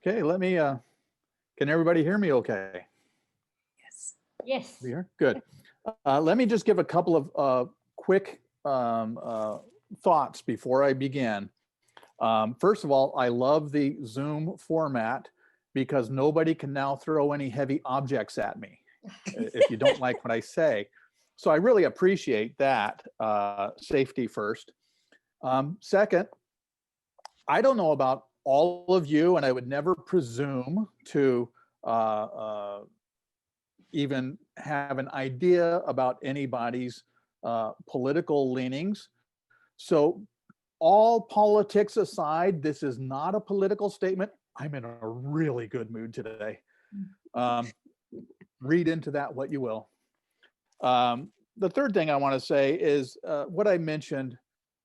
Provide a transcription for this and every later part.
Okay, let me, can everybody hear me okay? Yes. Yes. We hear? Good. Let me just give a couple of quick thoughts before I begin. First of all, I love the Zoom format because nobody can now throw any heavy objects at me if you don't like what I say. So I really appreciate that, safety first. Second, I don't know about all of you, and I would never presume to even have an idea about anybody's political leanings. So all politics aside, this is not a political statement. I'm in a really good mood today. Read into that what you will. The third thing I want to say is what I mentioned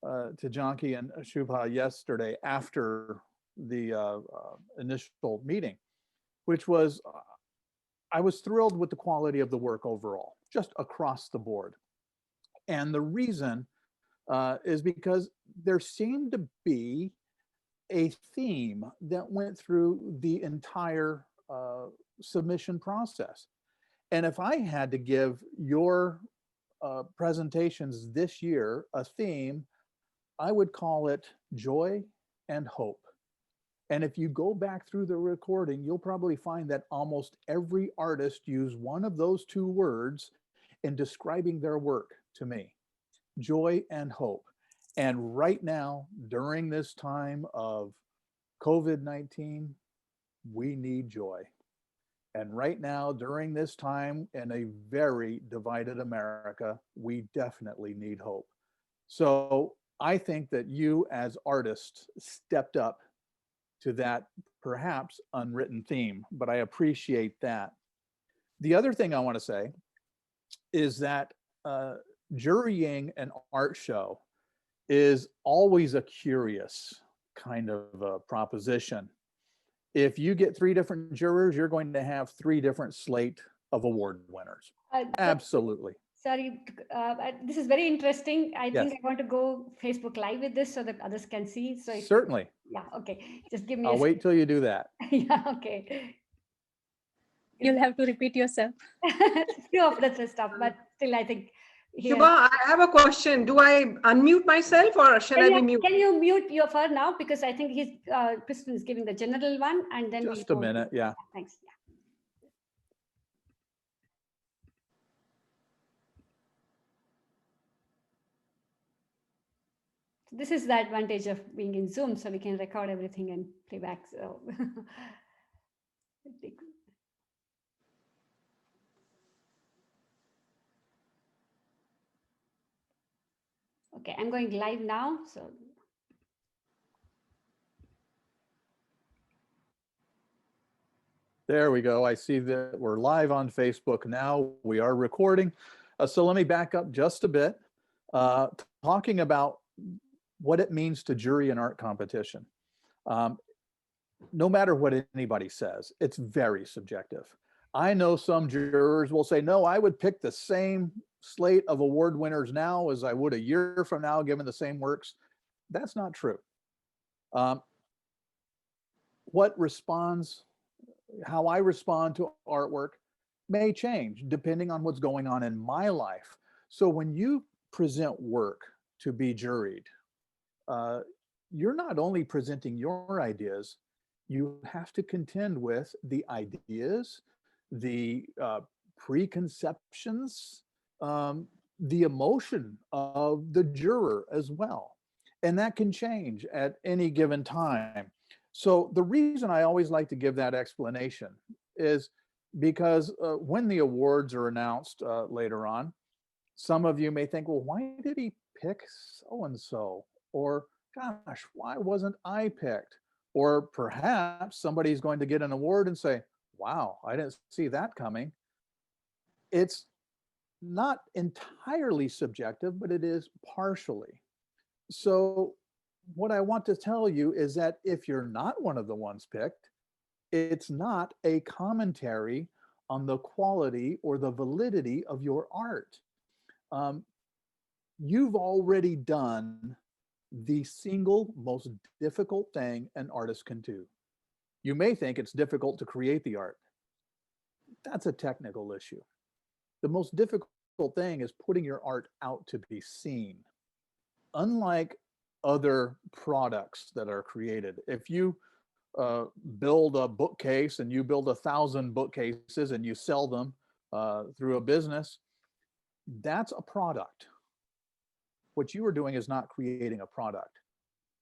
to Janki and Shubha yesterday after the initial meeting, which was I was thrilled with the quality of the work overall, just across the board. And the reason is because there seemed to be a theme that went through the entire submission process. And if I had to give your presentations this year a theme, I would call it joy and hope. And if you go back through the recording, you'll probably find that almost every artist used one of those two words in describing their work to me, joy and hope. And right now, during this time of COVID-19, we need joy. And right now, during this time in a very divided America, we definitely need hope. So I think that you as artists stepped up to that perhaps unwritten theme, but I appreciate that. The other thing I want to say is that jurying an art show is always a curious kind of proposition. If you get three different jurors, you're going to have three different slate of award winners. Absolutely. Sorry, this is very interesting. I Yes. think I want to go Facebook Live with this so that others can see. So Certainly. Yeah, okay. Just give me I'll wait till you do that. Yeah, okay. You'll have to repeat yourself. Few of the stuff, but still I think here. Shubha, I have a question. Do I unmute myself or shall I be mute? Can you mute your for now? Because I think he's Preston is giving the general one and then Just a minute, yeah. Thanks. Yeah. This is the advantage of being in Zoom, so we can record everything and play back. So okay, I'm going live now. So there we go. I see that we're live on Facebook now. We are recording. So let me back up just a bit, talking about what it means to jury an art competition. No matter what anybody says, it's very subjective. I know some jurors will say, no, I would pick the same slate of award winners now as I would a year from now, given the same works. That's not true. How I respond to artwork may change depending on what's going on in my life. So when you present work to be juried, you're not only presenting your ideas, you have to contend with the ideas, the preconceptions, the emotion of the juror as well. And that can change at any given time. So the reason I always like to give that explanation is because when the awards are announced later on, some of you may think, well, why did he pick so-and-so? Or, gosh, why wasn't I picked? Or perhaps somebody's going to get an award and say, wow, I didn't see that coming. It's not entirely subjective, but it is partially. So what I want to tell you is that if you're not one of the ones picked, it's not a commentary on the quality or the validity of your art. You've already done the single most difficult thing an artist can do. You may think it's difficult to create the art. That's a technical issue. The most difficult thing is putting your art out to be seen. Unlike other products that are created, if you build a bookcase and you build 1,000 bookcases and you sell them through a business, that's a product. What you are doing is not creating a product.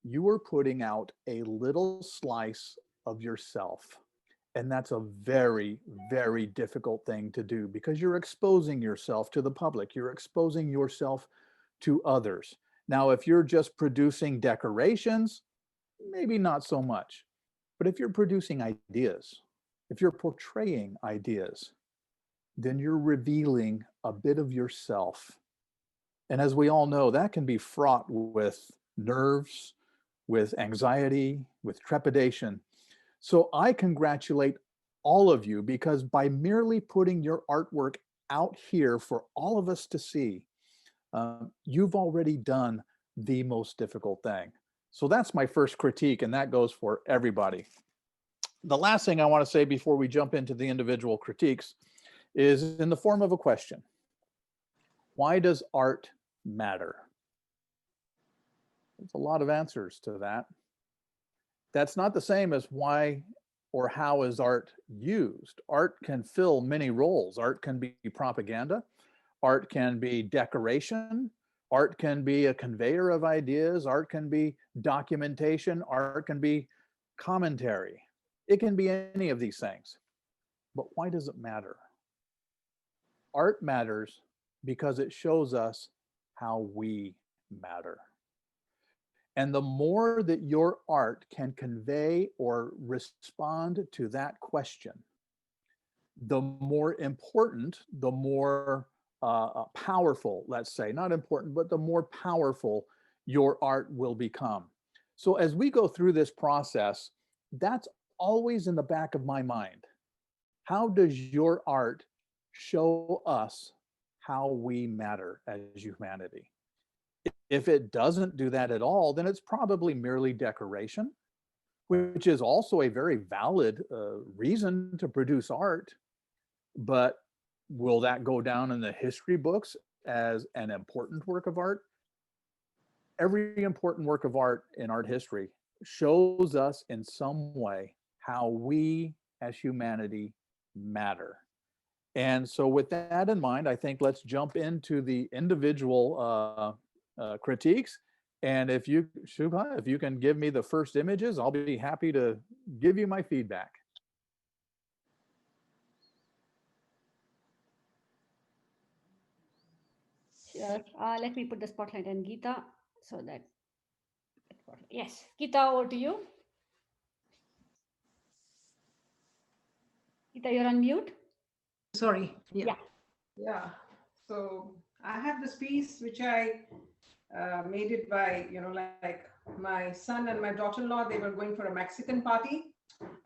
You are putting out a little slice of yourself. And that's a very, very difficult thing to do because you're exposing yourself to the public. You're exposing yourself to others. Now, if you're just producing decorations, maybe not so much. But if you're producing ideas, if you're portraying ideas, then you're revealing a bit of yourself. And as we all know, that can be fraught with nerves, with anxiety, with trepidation. So I congratulate all of you because by merely putting your artwork out here for all of us to see, you've already done the most difficult thing. So that's my first critique, and that goes for everybody. The last thing I want to say before we jump into the individual critiques is in the form of a question. Why does art matter? There's a lot of answers to that. That's not the same as why or how is art used. Art can fill many roles. Art can be propaganda. Art can be decoration. Art can be a conveyor of ideas. Art can be documentation. Art can be commentary. It can be any of these things. But why does it matter? Art matters because it shows us how we matter. And the more that your art can convey or respond to that question, the more important, the more powerful, let's say, not important, but the more powerful your art will become. So as we go through this process, that's always in the back of my mind. How does your art show us how we matter as humanity? If it doesn't do that at all, then it's probably merely decoration, which is also a very valid reason to produce art. But will that go down in the history books as an important work of art? Every important work of art in art history shows us in some way how we as humanity matter. And so with that in mind, I think let's jump into the individual critiques. And if you, Shubha, if you can give me the first images, I'll be happy to give you my feedback. Sure. Let me put the spotlight on Geeta so that, yes, Geeta, over to you. Geeta, you're on mute. Sorry. Yeah. Yeah. So I have this piece which I made it by, like my son and my daughter-in-law, they were going for a Mexican party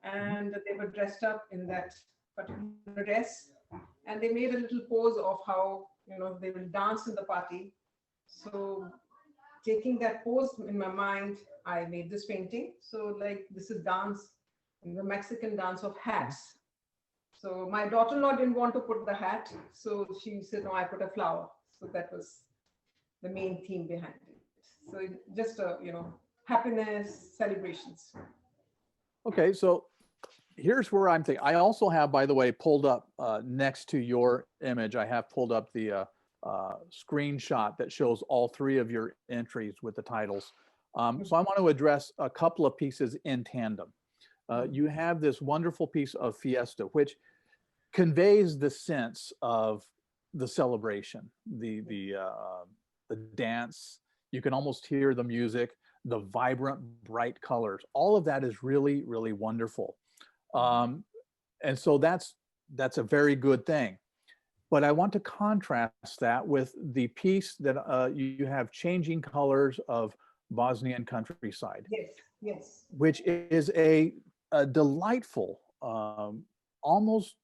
and they were dressed up in that particular dress. And they made a little pose of how, they will dance in the party. So taking that pose in my mind, I made this painting. So like this is dance, the Mexican dance of hats. So my daughter-in-law didn't want to put the hat. So she said, no, I put a flower. So that was the main theme behind it. So just, happiness, celebrations. Okay, so here's where I'm thinking. I also have, by the way, pulled up next to your image, I have pulled up the screenshot that shows all three of your entries with the titles. So I want to address a couple of pieces in tandem. You have this wonderful piece of Fiesta, which conveys the sense of the celebration, the dance. You can almost hear the music, the vibrant, bright colors. All of that is really, really wonderful. And so that's a very good thing. But I want to contrast that with the piece that you have changing colors of Bosnian countryside. Yes, yes. Which is a delightful, almost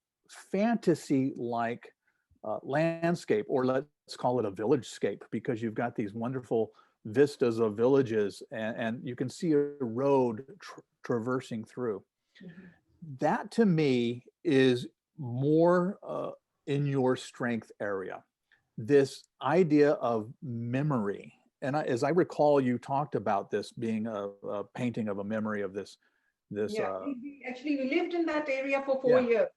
fantasy-like landscape, or let's call it a village-scape, because you've got these wonderful vistas of villages and you can see a road traversing through. That to me is more in your strength area. This idea of memory. And as I recall, you talked about this being a painting of a memory of this. Yeah, actually we lived in that area for 4 Yeah. years.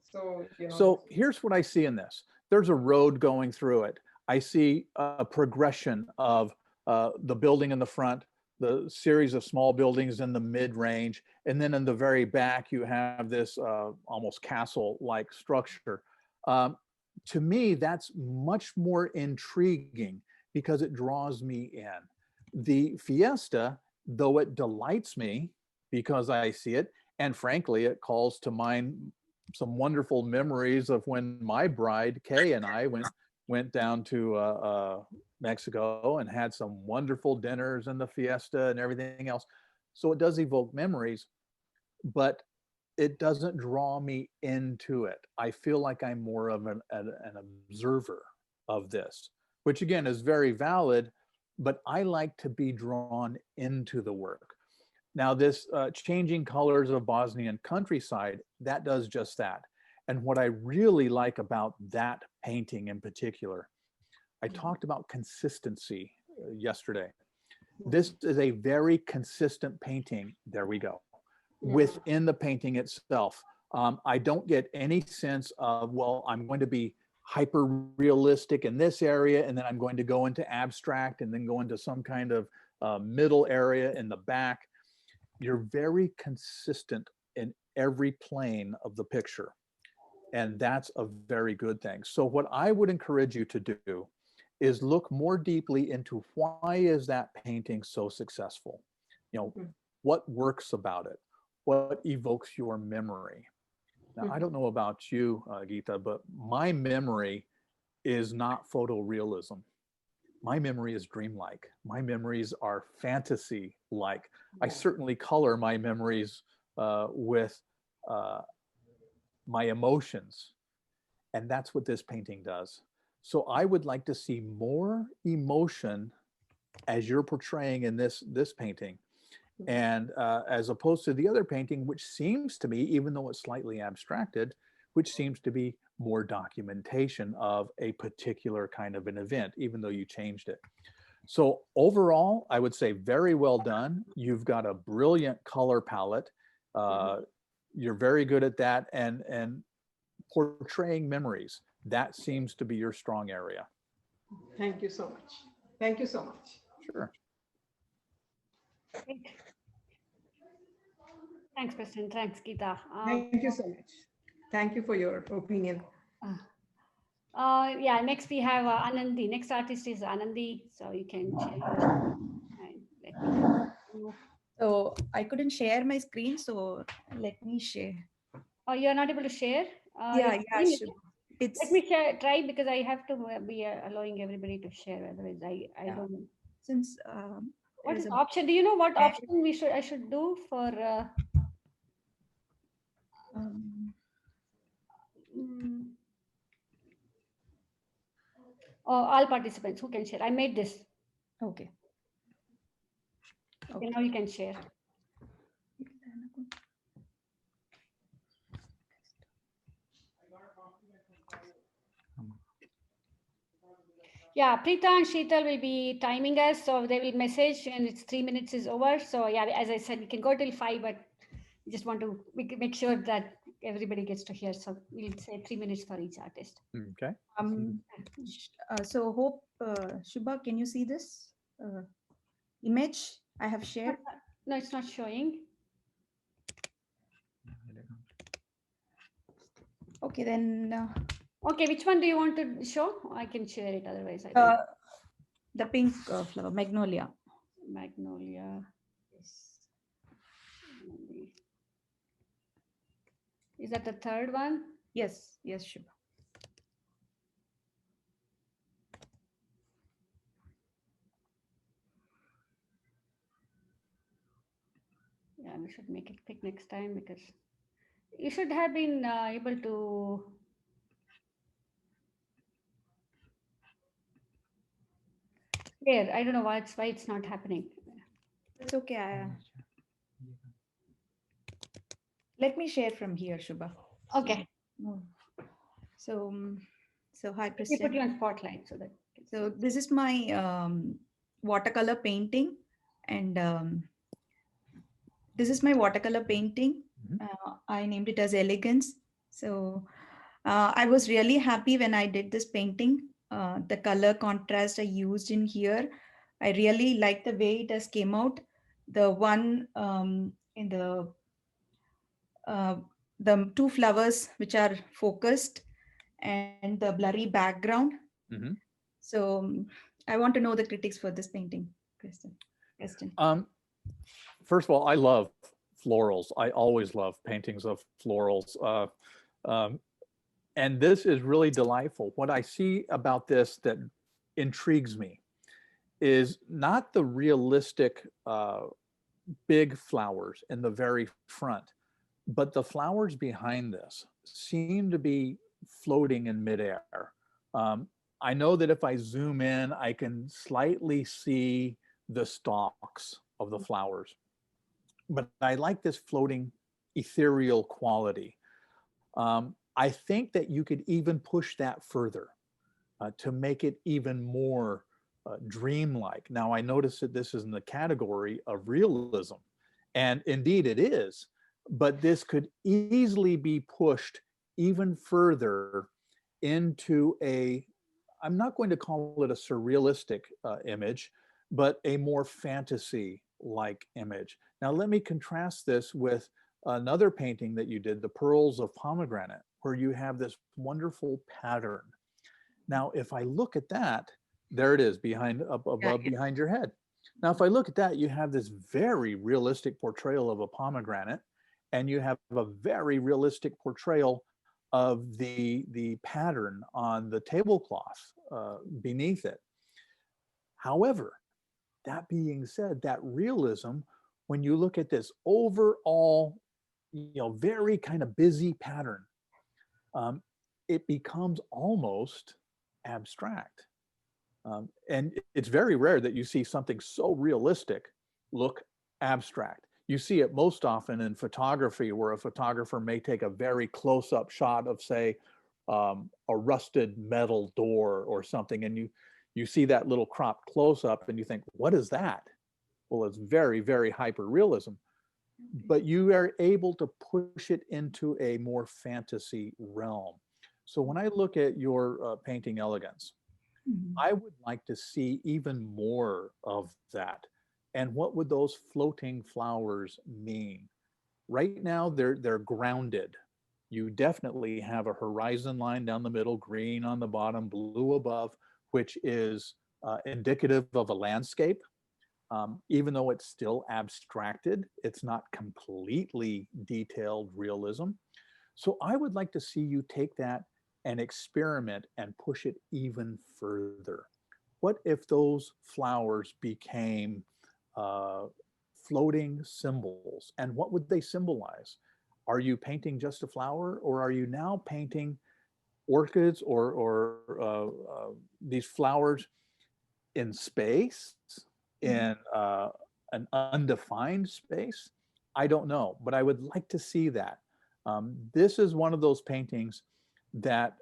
So, you know. So here's what I see in this. There's a road going through it. I see a progression of the building in the front, the series of small buildings in the mid-range, and then in the very back, you have this almost castle-like structure. To me, that's much more intriguing because it draws me in. The Fiesta, though it delights me because I see it, and frankly, it calls to mind some wonderful memories of when my bride Kay and I went down to Mexico and had some wonderful dinners and the Fiesta and everything else. So it does evoke memories, but it doesn't draw me into it. I feel like I'm more of an observer of this, which again is very valid, but I like to be drawn into the work. Now, this changing colors of Bosnian countryside, that does just that. And what I really like about that painting in particular, I talked about consistency yesterday. This is a very consistent painting. There we go. Within the painting itself, I don't get any sense of, well, I'm going to be hyper realistic in this area, and then I'm going to go into abstract and then go into some kind of middle area in the back. You're very consistent in every plane of the picture. And that's a very good thing. So what I would encourage you to do is look more deeply into why is that painting so successful? You know, what works about it? What evokes your memory? Now, I don't know about you, Geeta, but my memory is not photorealism. My memory is dreamlike. My memories are fantasy-like. I certainly color my memories with my emotions. And that's what this painting does. So I would like to see more emotion as you're portraying in this painting. And as opposed to the other painting, which seems to me, even though it's slightly abstracted, which seems to be more documentation of a particular kind of an event, even though you changed it. So overall, I would say very well done. You've got a brilliant color palette. You're very good at that, and portraying memories. That seems to be your strong area. Thank you so much. Thank you so much. Sure. Thanks, Preston. Thanks, Geeta. Thank you so much. Thank you for your opinion. Yeah, next we have Anandi. Next artist is Anandi. So you can share. So I couldn't share my screen, so let me share. Oh, you're not able to share? Yeah, sure. Let me try because I have to be allowing everybody to share. Otherwise, I don't. Since what is the option? Do you know what option I should do for? All participants who can share. I made this. Okay. Okay, now you can share. Yeah, Preeta and Sheetal will be timing us, so they will message and it's 3 minutes is over. So yeah, as I said, we can go till 5, but we just want to make sure that everybody gets to hear. So we'll say 3 minutes for each artist. Okay. So hope, Shubha, can you see this image I have shared? No, it's not showing. Okay, then. Okay, which one do you want to show? I can share it otherwise. The pink flower, magnolia. Magnolia. Yes. Is that the third one? Yes, Shubha. Yeah, we should make it quick next time because you should have been able to. Here, I don't know why it's not happening. It's okay. let me share from here, Shubha. Okay. No. So, hi, We put Preston. you on spotlight so that. So this is my watercolor painting, and this is my watercolor painting. Mhm. I named it as Elegance. So I was really happy when I did this painting. The color contrast I used in here, I really like the way it has came out. The one in uh, the two flowers which are focused and the blurry background. Mhm. So I want to know the critics for this painting, Preston. First of all, I love florals. I always love paintings of florals. Um, and this is really delightful. What I see about this that intrigues me is not the realistic big flowers in the very front, but the flowers behind this seem to be floating in midair. Um, I know that if I zoom in, I can slightly see the stalks of the flowers, but I like this floating ethereal quality. I think that you could even push that further to make it even more dreamlike. Now, I notice that this is in the category of realism, and indeed it is, but this could easily be pushed even further into a, I'm not going to call it a surrealistic image, but a more fantasy-like image. Now, let me contrast this with another painting that you did, The Pearls of Pomegranate, where you have this wonderful pattern. Now, if I look at that, there it is up above behind your head. Now, if I look at that, you have this very realistic portrayal of a pomegranate, and you have a very realistic portrayal of the pattern on the tablecloth beneath it. However, that being said, that realism, when you look at this overall, very kind of busy pattern, it becomes almost abstract. And it's very rare that you see something so realistic look abstract. You see it most often in photography, where a photographer may take a very close-up shot of, say, a rusted metal door or something, and you see that little cropped close-up, and you think, what is that? Well, it's very, very hyper-realism. But you are able to push it into a more fantasy realm. So when I look at your painting Elegance, I would like to see even more of that. And what would those floating flowers mean? Right now, they're grounded. You definitely have a horizon line down the middle, green on the bottom, blue above, which is indicative of a landscape. Even though it's still abstracted, it's not completely detailed realism. So I would like to see you take that and experiment and push it even further. What if those flowers became floating symbols? And what would they symbolize? Are you painting just a flower, or are you now painting orchids or these flowers in space, in an undefined space? I don't know, but I would like to see that. This is one of those paintings that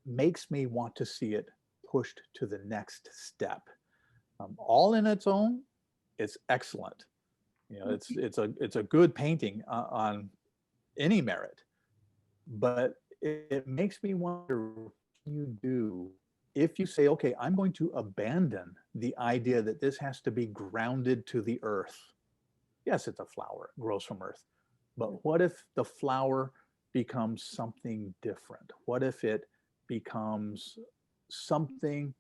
makes me want to see it pushed to the next step. All in its own, it's excellent. It's a good painting on any merit, but it makes me wonder what you do if you say, okay, I'm going to abandon the idea that this has to be grounded to the earth. Yes, it's a flower, it grows from earth. But what if the flower becomes something different? What if it becomes something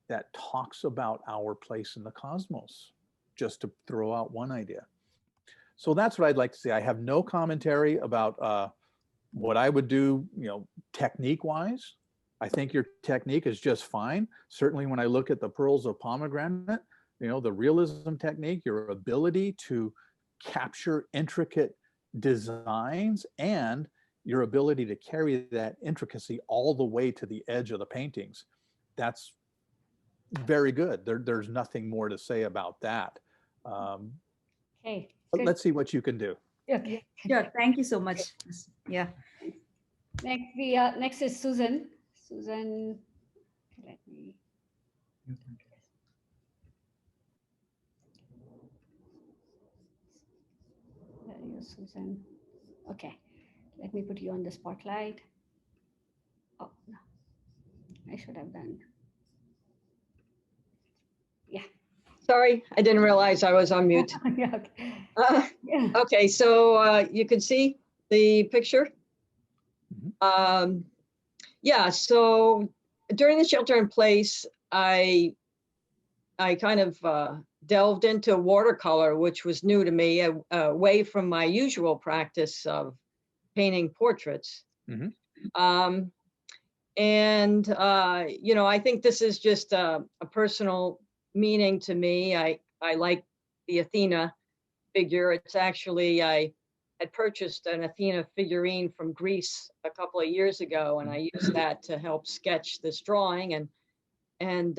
that talks about our place in the cosmos? Just to throw out one idea. So that's what I'd like to see. I have no commentary about what I would do, technique-wise. I think your technique is just fine. Certainly when I look at the Pearls of Pomegranate, the realism technique, your ability to capture intricate designs and your ability to carry that intricacy all the way to the edge of the paintings, that's very good. There's nothing more to say about that. Okay. But let's see what you can do. Okay. Sure. Thank you so much. Yeah. Next is Susan. Susan, let me. There you go, Susan. Okay, let me put you on the spotlight. Oh, no. I should have done. Yeah. Sorry, I didn't realize I was on mute. Yeah, okay. Uh, Yeah. Okay, so you can see the picture. Mhm. Yeah, so during the shelter in place, I kind of delved into watercolor, which was new to me, away from my usual practice of painting portraits. Mhm. And you know, I think this is just a personal meaning to me. I like the Athena figure. It's actually, I had purchased an Athena figurine from Greece a couple of years ago, and I used that to help sketch this drawing. And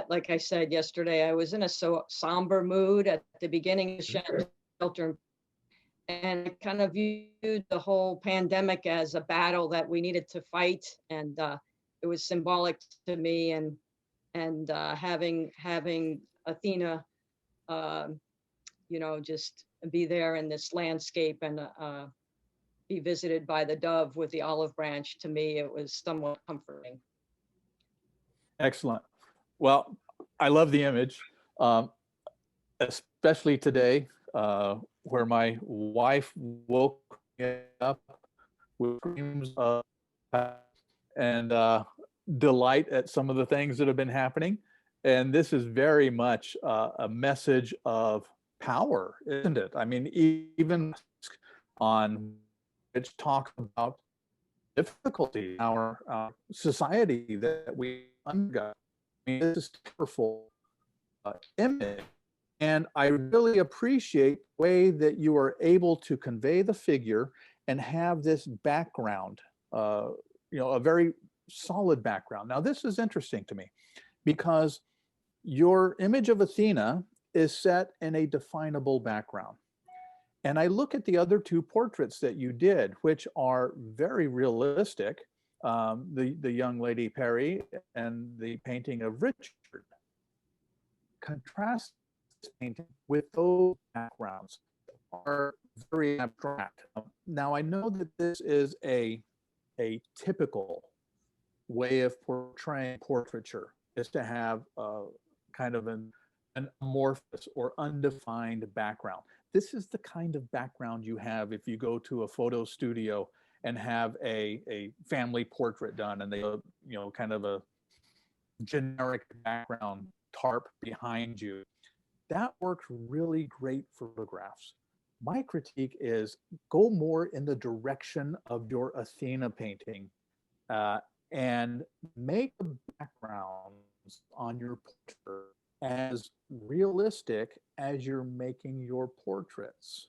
like I said yesterday, I was in a somber mood at the beginning of shelter, and I kind of viewed the whole pandemic as a battle that we needed to fight, and it was symbolic to me. And having Athena, you know, just be there in this landscape and be visited by the dove with the olive branch, to me, it was somewhat comforting. Excellent. Well, I love the image, especially today, where my wife woke me up with screams of and delight at some of the things that have been happening. And this is very much a message of power, isn't it? I mean, even on which talk about difficulty in our society that we undergo. I mean, this is a powerful image. And I really appreciate the way that you are able to convey the figure and have this background, you know, a very solid background. Now, this is interesting to me because your image of Athena is set in a definable background. And I look at the other two portraits that you did, which are very realistic, the young lady Perry and the painting of Richard. Contrast this painting with those backgrounds are very abstract. Now I know that this is a typical way of portraying portraiture, is to have kind of an amorphous or undefined background. This is the kind of background you have if you go to a photo studio and have a family portrait done, and they, you know, kind of a generic background tarp behind you. That works really great for photographs. My critique is go more in the direction of your Athena painting, and make the backgrounds on your portrait as realistic as you're making your portraits.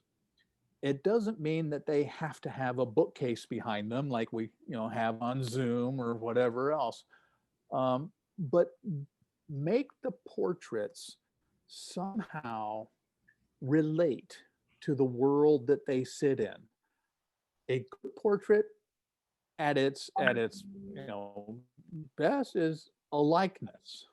It doesn't mean that they have to have a bookcase behind them like we, you know, have on Zoom or whatever else. But make the portraits somehow relate to the world that they sit in. A good portrait at its you know, best is a likeness.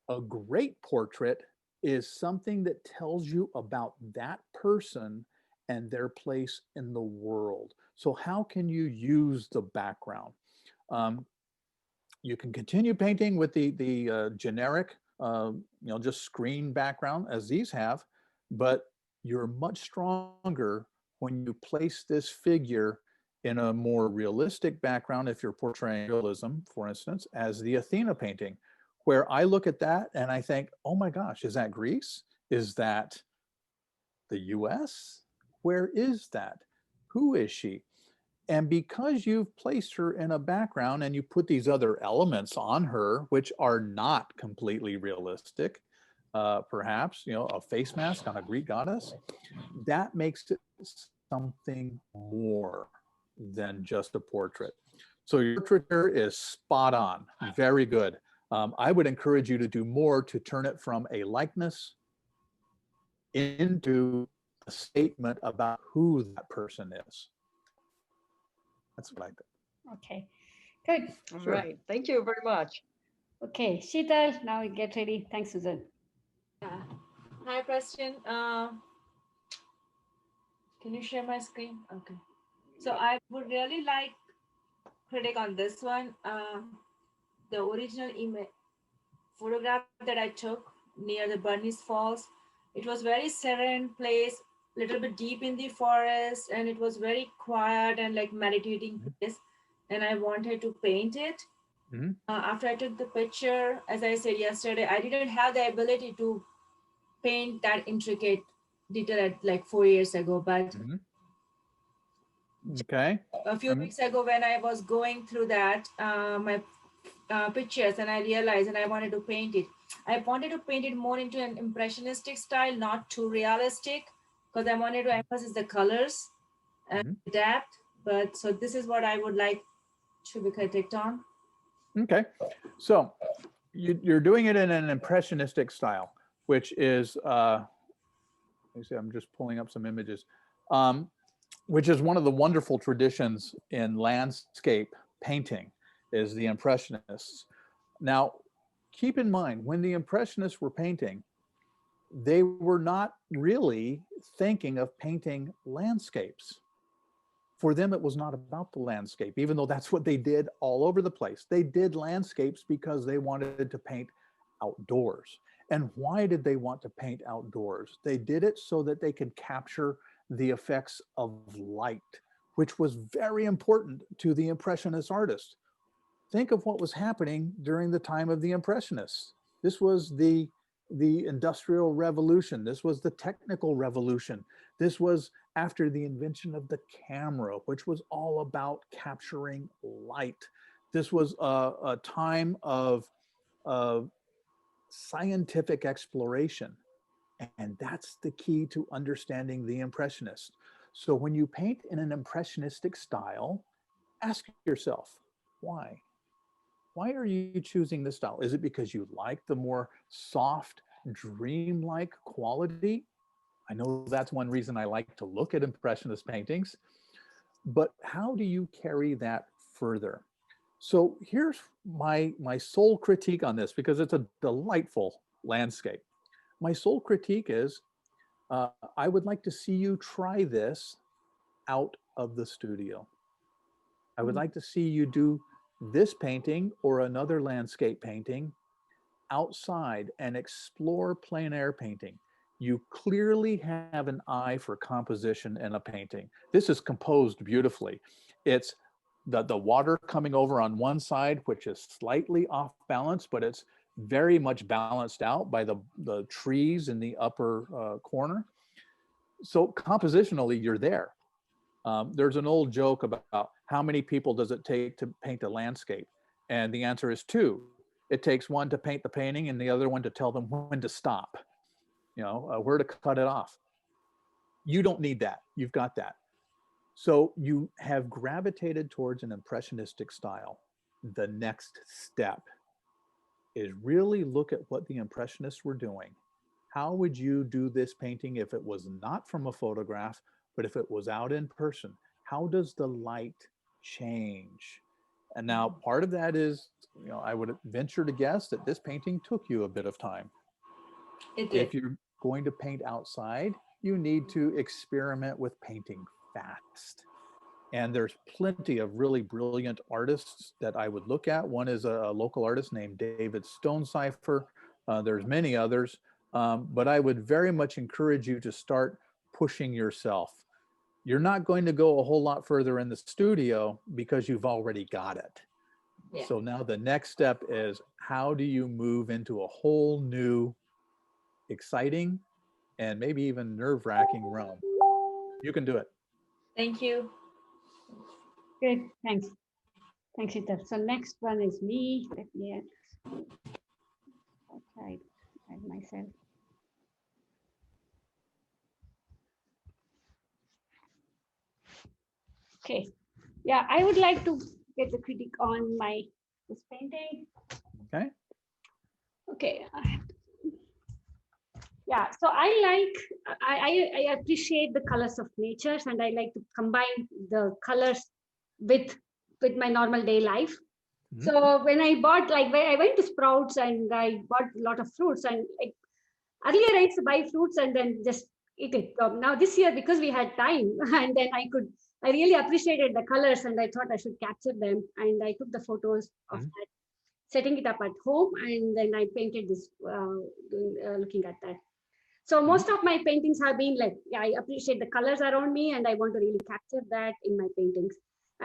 A great portrait is something that tells you about that person and their place in the world. So how can you use the background? You can continue painting with the generic, you know, just screen background as these have, but you're much stronger when you place this figure in a more realistic background, if you're portraying realism, for instance, as the Athena painting, where I look at that and I think, oh my gosh, is that Greece? Is that the US? Where is that? Who is she? And because you've placed her in a background and you put these other elements on her, which are not completely realistic, perhaps, you know, a face mask on a Greek goddess, that makes it something more than just a portrait. So your portrait here is spot on, very good. I would encourage you to do more to turn it from a likeness into statement about who that person is. That's what I think. Okay, good. All Sure. right. Thank you very much. Okay, Sheetal, now we get ready. Thanks, Susan. Yeah. Hi, Preston. Can you share my screen? Okay. So I would really like critic on this one. The original image photograph that I took near the Bernese Falls, it was very serene place, little bit deep in the forest, and it was very quiet and like meditating place. And I wanted to paint it. Mhm. After I took the picture, as I said yesterday, I didn't have the ability to paint that intricate detail at like 4 years ago, but Mhm. Okay. a few weeks ago when I was going through that, my pictures, and I realized and I wanted to paint it. I wanted to paint it more into an impressionistic style, not too realistic, because I wanted to emphasize the colors and depth. But so this is what I would like to be critiqued on. Okay. So you're doing it in an impressionistic style, which is, let me see, I'm just pulling up some images, which is one of the wonderful traditions in landscape painting, is the Impressionists. Now, keep in mind, when the Impressionists were painting, they were not really thinking of painting landscapes. For them, it was not about the landscape, even though that's what they did all over the place. They did landscapes because they wanted to paint outdoors. And why did they want to paint outdoors? They did it so that they could capture the effects of light, which was very important to the Impressionist artist. Think of what was happening during the time of the Impressionists. This was the Industrial Revolution. This was the technical revolution. This was after the invention of the camera, which was all about capturing light. This was a time of scientific exploration. And that's the key to understanding the Impressionists. So when you paint in an impressionistic style, ask yourself, why? Why are you choosing this style? Is it because you like the more soft, dreamlike quality? I know that's one reason I like to look at Impressionist paintings, but how do you carry that further? So here's my sole critique on this, because it's a delightful landscape. My sole critique is, I would like to see you try this out of the studio. I would like to see you do this painting or another landscape painting outside and explore plein air painting. You clearly have an eye for composition in a painting. This is composed beautifully. It's the water coming over on one side, which is slightly off balance, but it's very much balanced out by the trees in the upper corner. So compositionally, you're there. There's an old joke about how many people does it take to paint a landscape? And the answer is 2. It takes one to paint the painting and the other one to tell them when to stop, where to cut it off. You don't need that. You've got that. So you have gravitated towards an impressionistic style. The next step is really look at what the Impressionists were doing. How would you do this painting if it was not from a photograph, but if it was out in person? How does the light change? And now part of that is, I would venture to guess that this painting took you a bit of time. It did. If you're going to paint outside, you need to experiment with painting fast. And there's plenty of really brilliant artists that I would look at. One is a local artist named David Stonecipher. There's many others, but I would very much encourage you to start pushing yourself. You're not going to go a whole lot further in the studio because you've already got it. Yeah. So now the next step is, how do you move into a whole new, exciting, and maybe even nerve-wracking realm? You can do it. Thank you. Good, thanks. Thanks, Sheetal. So next one is me. Let me add myself. Okay, yeah, I would like to get the critique on this painting. Okay. Okay. Yeah, so I appreciate the colors of nature, and I like to combine the colors with my normal day life. Mhm. So when I bought, like, when I went to Sprouts and I bought a lot of fruits, and like, earlier I used to buy fruits and then just eat it. Now this year, because we had time, and then I really appreciated the colors, and I thought I should capture them, and I took the photos of Mhm. that, setting it up at home, and then I painted this, looking at that. So most of my paintings have been like, yeah, I appreciate the colors around me, and I want to really capture that in my paintings.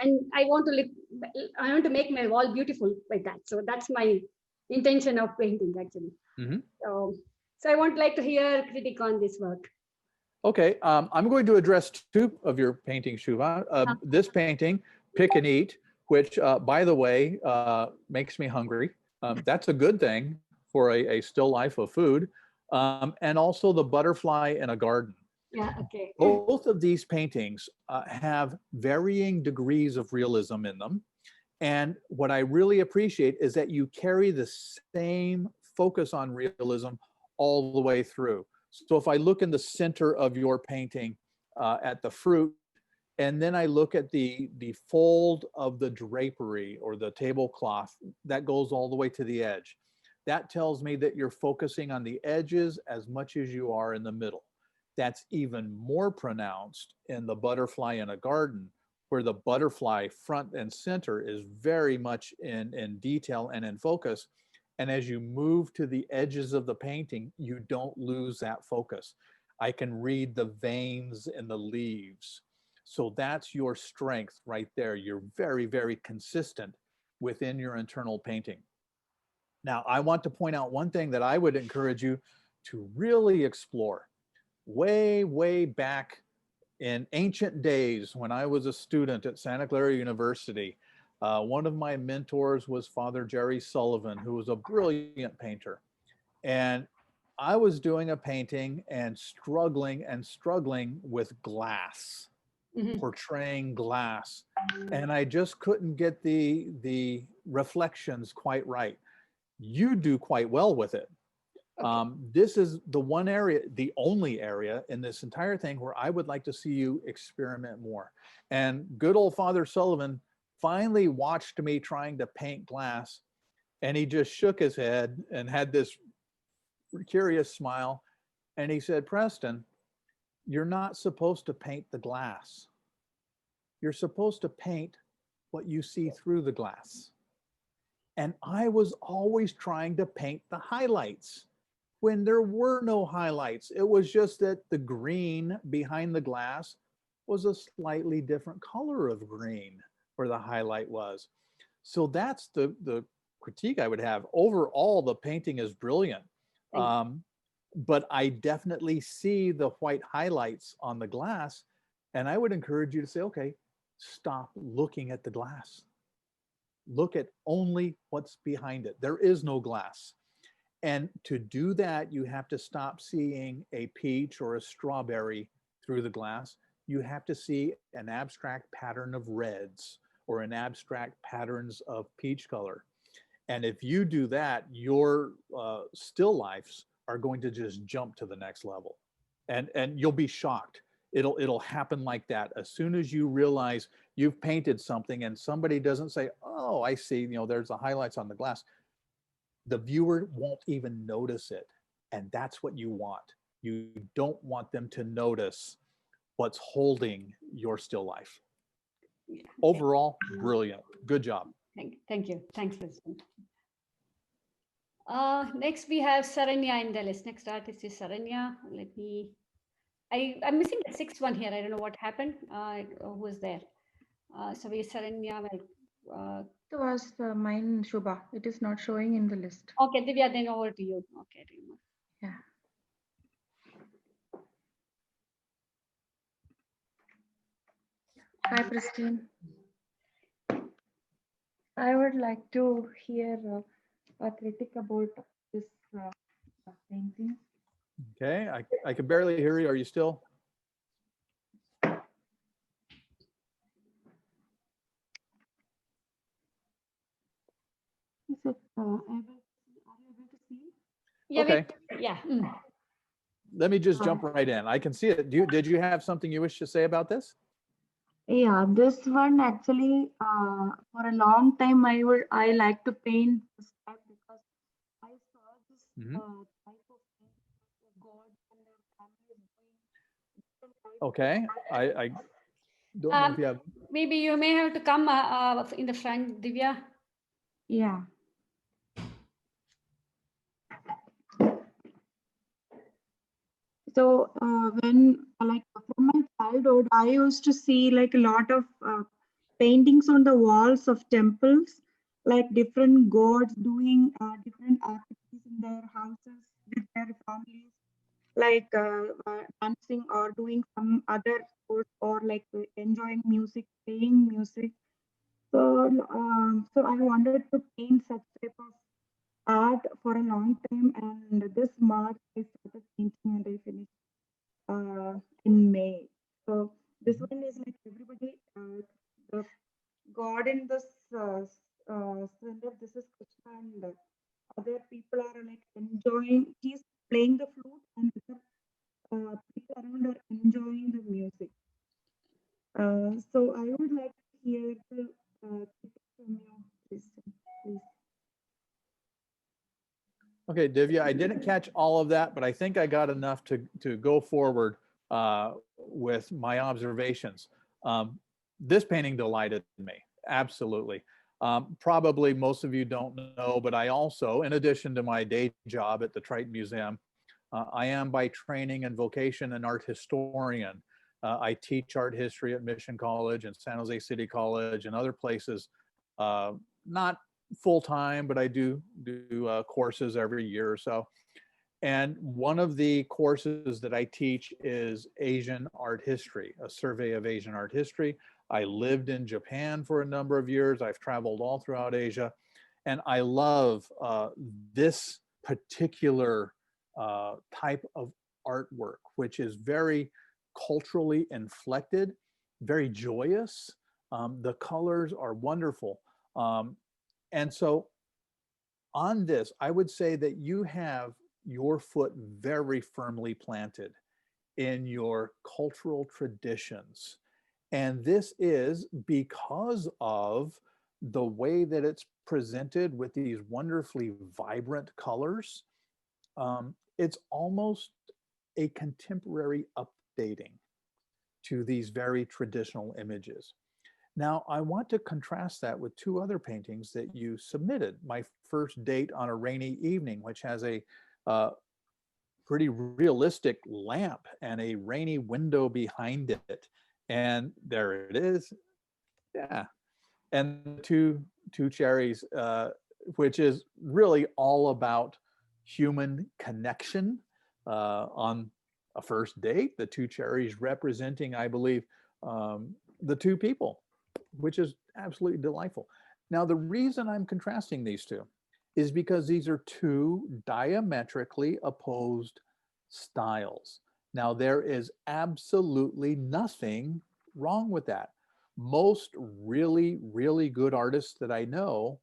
And I want to make my wall beautiful like that. So that's my intention of painting, actually. Mhm. So I would like to hear critique on this work. Okay, I'm going to address two of your paintings, Shubha. This painting, Pick and Eat, which, by the way, makes me hungry. That's a good thing for a still life of food. And also the butterfly in a garden. Yeah, okay. Both of these paintings have varying degrees of realism in them. And what I really appreciate is that you carry the same focus on realism all the way through. So if I look in the center of your painting at the fruit, and then I look at the fold of the drapery or the tablecloth that goes all the way to the edge, that tells me that you're focusing on the edges as much as you are in the middle. That's even more pronounced in the butterfly in a garden, where the butterfly front and center is very much in detail and in focus. And as you move to the edges of the painting, you don't lose that focus. I can read the veins in the leaves. So that's your strength right there. You're very, very consistent within your internal painting. Now, I want to point out one thing that I would encourage you to really explore. Way, way back in ancient days, when I was a student at Santa Clara University, one of my mentors was Father Jerry Sullivan, who was a brilliant painter. And I was doing a painting and struggling with glass, portraying glass. And I just couldn't get the reflections quite right. You do quite well with it. This is the one area, the only area in this entire thing where I would like to see you experiment more. And good old Father Sullivan finally watched me trying to paint glass, and he just shook his head and had this curious smile. And he said, Preston, you're not supposed to paint the glass. You're supposed to paint what you see through the glass. And I was always trying to paint the highlights when there were no highlights. It was just that the green behind the glass was a slightly different color of green where the highlight was. So that's the critique I would have. Overall, the painting is brilliant. But I definitely see the white highlights on the glass. And I would encourage you to say, okay, stop looking at the glass. Look at only what's behind it. There is no glass. And to do that, you have to stop seeing a peach or a strawberry through the glass. You have to see an abstract pattern of reds or an abstract patterns of peach color. And if you do that, your still lifes are going to just jump to the next level. And you'll be shocked. It'll happen like that. As soon as you realize you've painted something and somebody doesn't say, oh, I see, there's the highlights on the glass, the viewer won't even notice it. And that's what you want. You don't want them to notice what's holding your still life. Overall, brilliant. Good job. Thank you. Thanks, Preston. Next, we have Saranya in the list. Next artist is Saranya. I'm missing the sixth one here. I don't know what happened. Who was there? So we Saranya. It was mine, Shubha. It is not showing in the list. Okay, Divya, then over to you. Okay. Yeah. Hi, Preston. I would like to hear a critic about this painting. Okay, I can barely hear you. Are you still? Is it are you able to see? Yeah. Okay. Yeah. let me just jump right in. I can see it. Did you have something you wish to say about this? Yeah, this one actually, for a long time, I like to paint this type because I saw this Mhm. type of thing, God and their families doing different type Okay, I don't know if you have. Maybe you may have to come in the front, Divya. Yeah. So when like from my childhood, I used to see like a lot of paintings on the walls of temples, like different gods doing different activities in their houses with their families, like dancing or doing some other sports or like enjoying music, playing music. So so I wanted to paint such type of art for a long time, and this March I started painting and I finished in May. So this one is like everybody, the God in this center. This is Krishna, and other people are like enjoying. He's playing the flute, and other people around are enjoying the music. So I would like to hear the critique from you, Preston, please. Okay, Divya, I didn't catch all of that, but I think I got enough to go forward with my observations. This painting delighted me, absolutely. Probably most of you don't know, but I also, in addition to my day job at the Triton Museum, I am by training and vocation an art historian. I teach art history at Mission College and San Jose City College and other places, not full time, but I do courses every year or so. And one of the courses that I teach is Asian art history, a survey of Asian art history. I lived in Japan for a number of years. I've traveled all throughout Asia. And I love this particular type of artwork, which is very culturally inflected, very joyous. The colors are wonderful. And so on this, I would say that you have your foot very firmly planted in your cultural traditions. And this is because of the way that it's presented with these wonderfully vibrant colors. It's almost a contemporary updating to these very traditional images. Now, I want to contrast that with two other paintings that you submitted. My First Date on a Rainy Evening, which has a pretty realistic lamp and a rainy window behind it. And there it is. Yeah. And two cherries, which is really all about human connection on a first date. The two cherries representing, I believe, the two people, which is absolutely delightful. Now, the reason I'm contrasting these two is because these are two diametrically opposed styles. Now, there is absolutely nothing wrong with that. Most really, really good artists that I know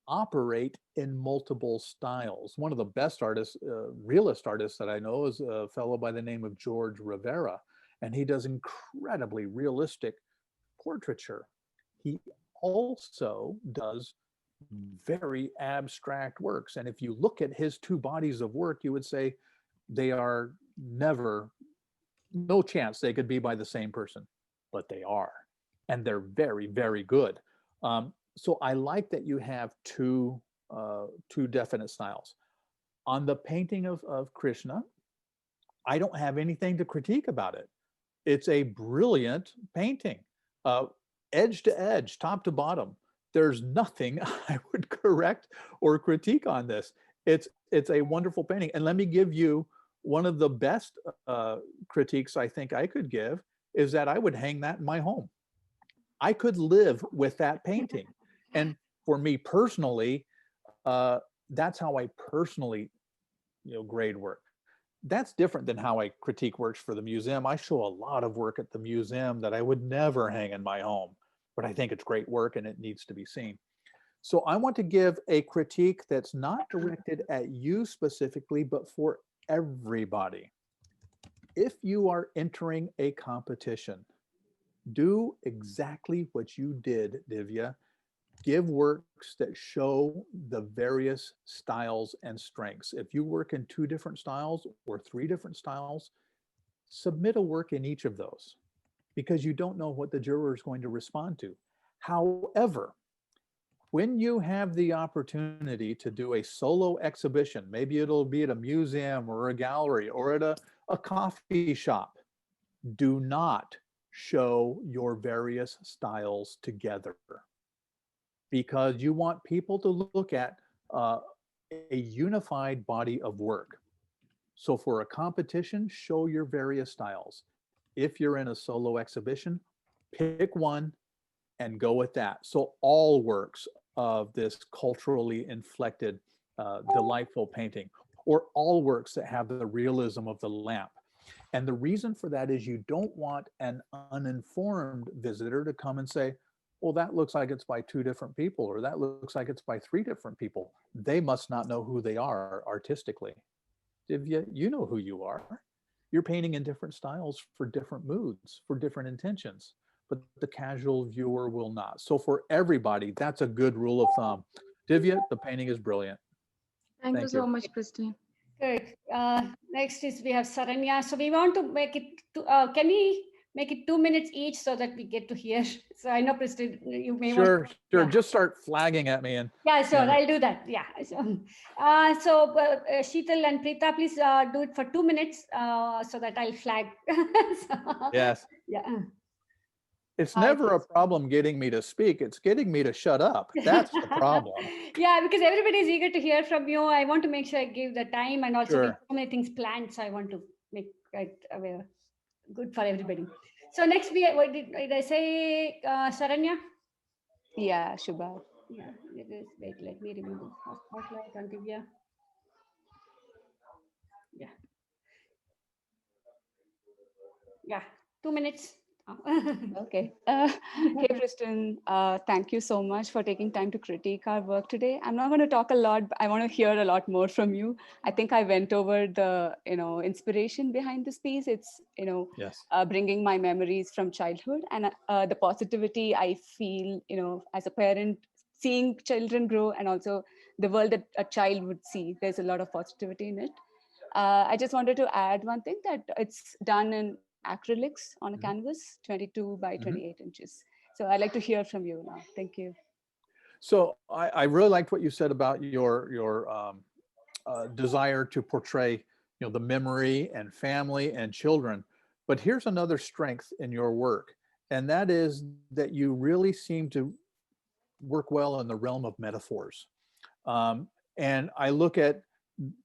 operate in multiple styles. One of the best artists, realist artists that I know is a fellow by the name of George Rivera, and he does incredibly realistic portraiture. He also does very abstract works. And if you look at his two bodies of work, you would say they are never, no chance they could be by the same person, but they are. And they're very, very good. So I like that you have two definite styles. On the painting of Krishna, I don't have anything to critique about it. It's a brilliant painting, edge to edge, top to bottom. There's nothing I would correct or critique on this. It's a wonderful painting. And let me give you one of the best critiques I think I could give is that I would hang that in my home. I could live with that painting. And for me personally, that's how I personally, grade work. That's different than how I critique works for the museum. I show a lot of work at the museum that I would never hang in my home, but I think it's great work and it needs to be seen. So I want to give a critique that's not directed at you specifically, but for everybody. if you are entering a competition, do exactly what you did, Divya. Give works that show the various styles and strengths. If you work in 2 different styles or 3 different styles, submit a work in each of those, because you don't know what the juror is going to respond to. However, when you have the opportunity to do a solo exhibition, maybe it'll be at a museum or a gallery or at a coffee shop, do not show your various styles together, because you want people to look at a unified body of work. So for a competition, show your various styles. If you're in a solo exhibition, pick one and go with that. So all works of this culturally inflected, delightful painting, or all works that have the realism of the lamp. And the reason for that is you don't want an uninformed visitor to come and say, well, that looks like it's by 2 different people, or that looks like it's by 3 different people. They must not know who they are artistically. Divya, you know who you are. You're painting in different styles for different moods, for different intentions, but the casual viewer will not. So for everybody, that's a good rule of thumb. Divya, the painting is brilliant. Thank you Thank so you. much, Preston. Good. Next is we have Saranya. So we want to make it, can we make it 2 minutes each so that we get to hear? So I know, Preston, you may want. Sure. Yeah. Just start flagging at me and Yeah, sure, Yeah. I'll do that. Yeah. So Sheetal and Preeta, please do it for 2 minutes so that I'll flag. So, yes. yeah. It's Hi, never a Preston. problem getting me to speak. It's getting me to shut up. That's the problem. Yeah, because everybody is eager to hear from you. I want to make sure I give the time, and also we have Sure. so many things planned. So I want to make it good for everybody. So next, what did I say, Saranya? Yeah, Shubha. Yeah, it is. Wait, let me remove the spotlight on Divya. Yeah. Yeah, 2 minutes. Okay. Hey, Preston, thank you so much for taking time to critique our work today. I'm not going to talk a lot, but I want to hear a lot more from you. I think I went over the, inspiration behind this piece. It's, Yes. bringing my memories from childhood and the positivity I feel, as a parent, seeing children grow, and also the world that a child would see. There's a lot of positivity in it. I just wanted to add one thing, that it's done in acrylics on a canvas, 22 by 28 inches. So I'd like to hear from you now. Thank you. So I really liked what you said about your desire to portray, the memory and family and children. But here's another strength in your work, and that is that you really seem to work well in the realm of metaphors. And I look at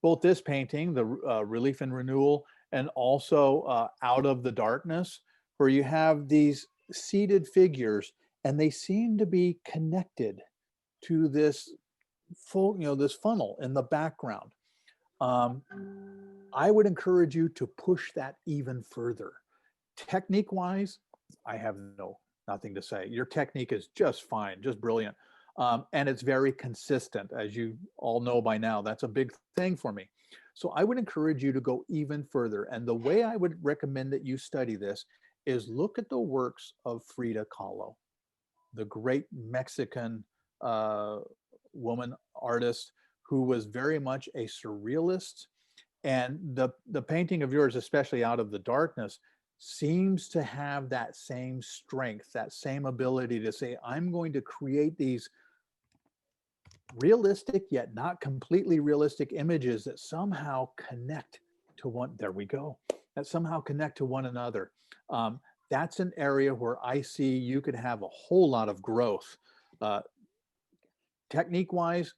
both this painting, the Relief and Renewal, and also Out of the Darkness, where you have these seated figures and they seem to be connected to this this funnel in the background. I would encourage you to push that even further. Technique wise, I have nothing to say. Your technique is just fine, just brilliant. And it's very consistent, as you all know by now. That's a big thing for me. So I would encourage you to go even further. And the way I would recommend that you study this is look at the works of Frida Kahlo, the great Mexican woman artist who was very much a surrealist. And the painting of yours, especially Out of the Darkness, seems to have that same strength, that same ability to say, I'm going to create these realistic yet not completely realistic images that somehow connect to one, there we go, that somehow connect to one another. That's an area where I see you could have a whole lot of growth. Technique wise,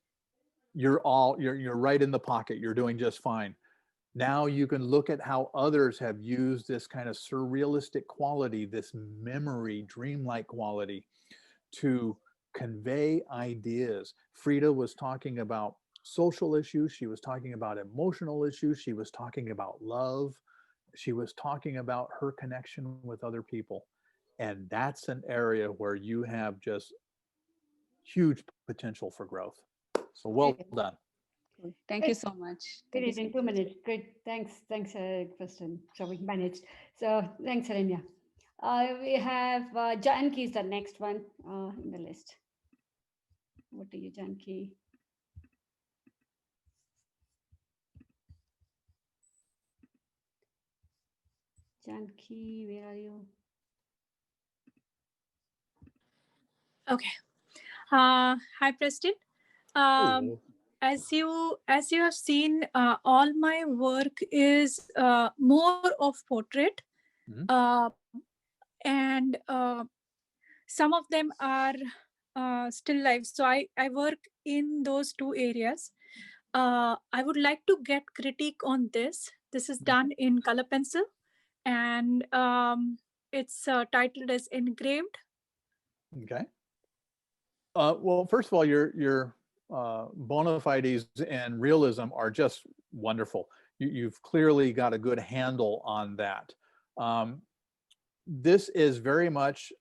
you're right in the pocket. You're doing just fine. Now you can look at how others have used this kind of surrealistic quality, this memory, dreamlike quality, to convey ideas. Frida was talking about social issues. She was talking about emotional issues. She was talking about love. She was talking about her connection with other people. And that's an area where you have just huge potential for growth. So well done. Cool. Thank you so much. Did Thank you it so in much. 2 minutes. Great. Thanks, Preston. So we managed. So thanks, Aranya. We have Janki is the next one in the list. What do you, Janki? Janki, where are you? Okay. Hi, Preston. Hello. As you have seen, all my work is more of portrait, Mhm. and some of them are still life. So I work in those two areas. I would like to get critique on this. This is done in color pencil, and it's titled as engraved. Okay. Well, first of all, your bona fides and realism are just wonderful. You've clearly got a good handle on that. This is very much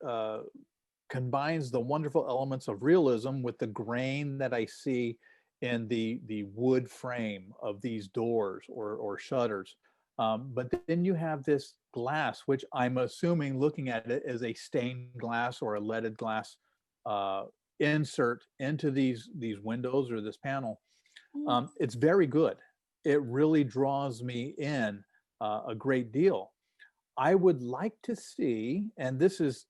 combines the wonderful elements of realism with the grain that I see in the wood frame of these doors or shutters. But then you have this glass, which I'm assuming, looking at it, is a stained glass or a leaded glass insert into these windows or this panel. It's very good. It really draws me in a great deal. I would like to see, and this is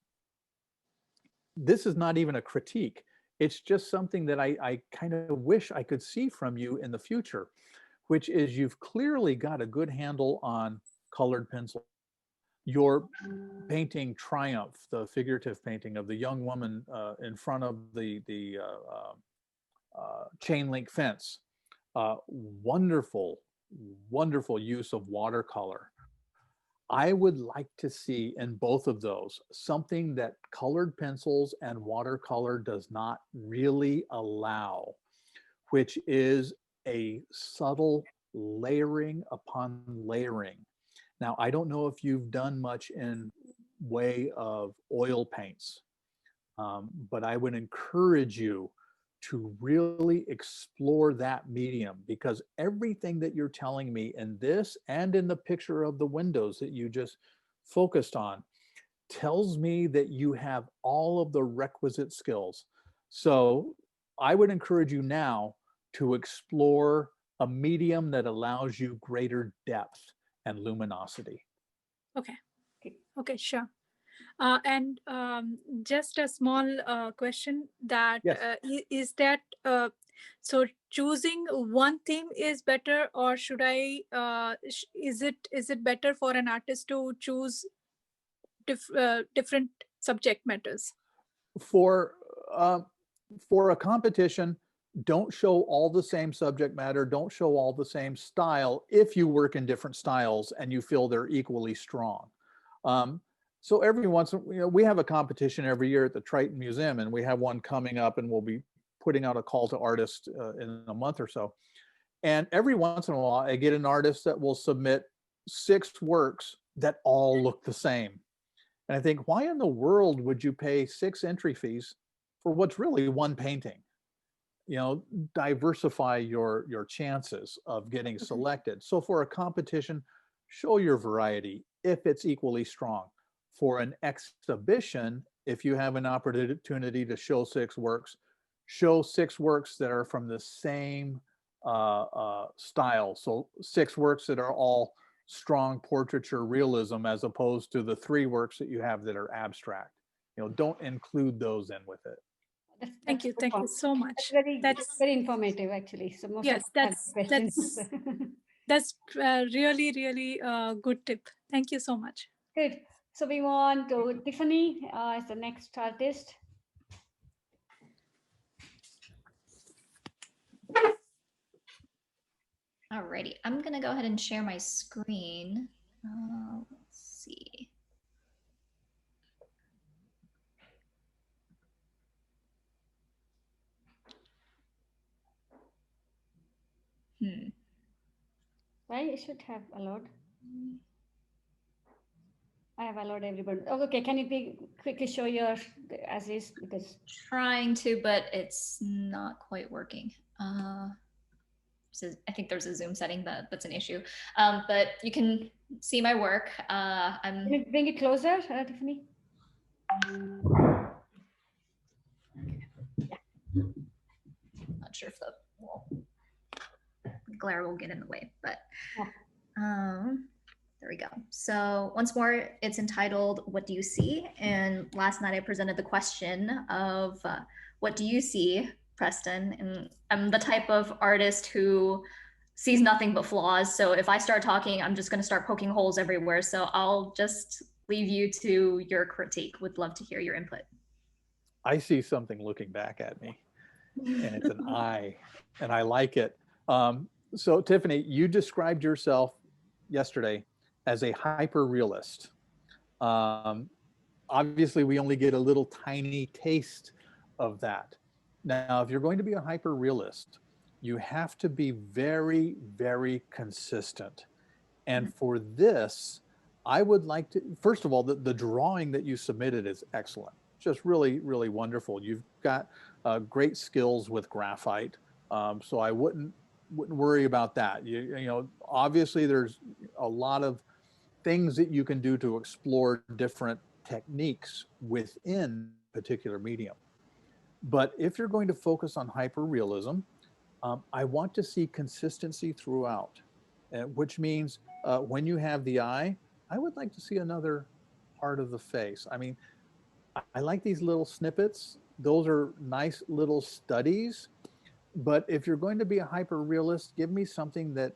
not even a critique. It's just something that I kind of wish I could see from you in the future, which is you've clearly got a good handle on colored pencil. Your painting Triumph, the figurative painting of the young woman in front of the chain link fence, wonderful, wonderful use of watercolor. I would like to see in both of those something that colored pencils and watercolor does not really allow, which is a subtle layering upon layering. Now, I don't know if you've done much in way of oil paints, but I would encourage you to really explore that medium, because everything that you're telling me in this and in the picture of the windows that you just focused on tells me that you have all of the requisite skills. So I would encourage you now to explore a medium that allows you greater depth and luminosity. Okay, sure. And just a small question that Yes. is that so choosing one theme is better, or should I is it better for an artist to choose different subject matters? For a competition, don't show all the same subject matter, don't show all the same style if you work in different styles and you feel they're equally strong. So every once in, we have a competition every year at the Triton Museum, and we have one coming up, and we'll be putting out a call to artists in a month or so. And every once in a while, I get an artist that will submit 6 works that all look the same. And I think, why in the world would you pay 6 entry fees for what's really one painting? Diversify your chances of getting selected. So for a competition, show your variety if it's equally strong. For an exhibition, if you have an opportunity to show 6 works, show 6 works that are from the same style. So 6 works that are all strong portraiture realism, as opposed to the 3 works that you have that are abstract. Don't include those in with it. Thank you so much. That's very informative, actually. So most yes, of that's questions. that's really good tip. Thank you so much. Good. So we want to Tiffany as the next artist. Alrighty, I'm gonna go ahead and share my screen. Let's see. I should have allowed. I have allowed everybody. Oh, okay, can you quickly show your as is, because Trying to, but it's not quite working. So I think there's a Zoom setting that's an issue. But you can see my work. Can you bring it closer, Tiffany? Not sure if the glare will get in the way, but there we go. So once more, it's entitled, What Do You See? And last night I presented the question of what do you see, Preston? And I'm the type of artist who sees nothing but flaws. So if I start talking, I'm just going to start poking holes everywhere. So I'll just leave you to your critique. Would love to hear your input. I see something looking back at me, and it's an eye, and I like it. So Tiffany, you described yourself yesterday as a hyper realist. Obviously, we only get a little tiny taste of that. Now, if you're going to be a hyper realist, you have to be very, very consistent. And for this, I would like to, first of all, the drawing that you submitted is excellent. Just really, really wonderful. You've got great skills with graphite. So I wouldn't worry about that. You know, obviously there's a lot of things that you can do to explore different techniques within a particular medium. But if you're going to focus on hyperrealism, I want to see consistency throughout, which means when you have the eye, I would like to see another part of the face. I mean, I like these little snippets. Those are nice little studies. But if you're going to be a hyper-realist, give me something that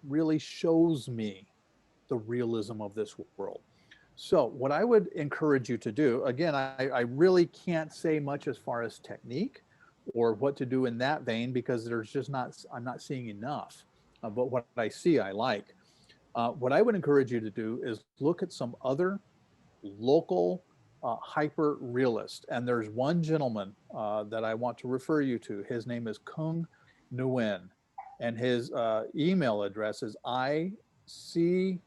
really shows me the realism of this world. So what I would encourage you to do, again, I really can't say much as far as technique or what to do in that vein, because there's just not, I'm not seeing enough. But what I see, I like. What I would encourage you to do is look at some other local hyper realist. And there's one gentleman that I want to refer you to. His name is Kung Nguyen, and his email address is icoung.com.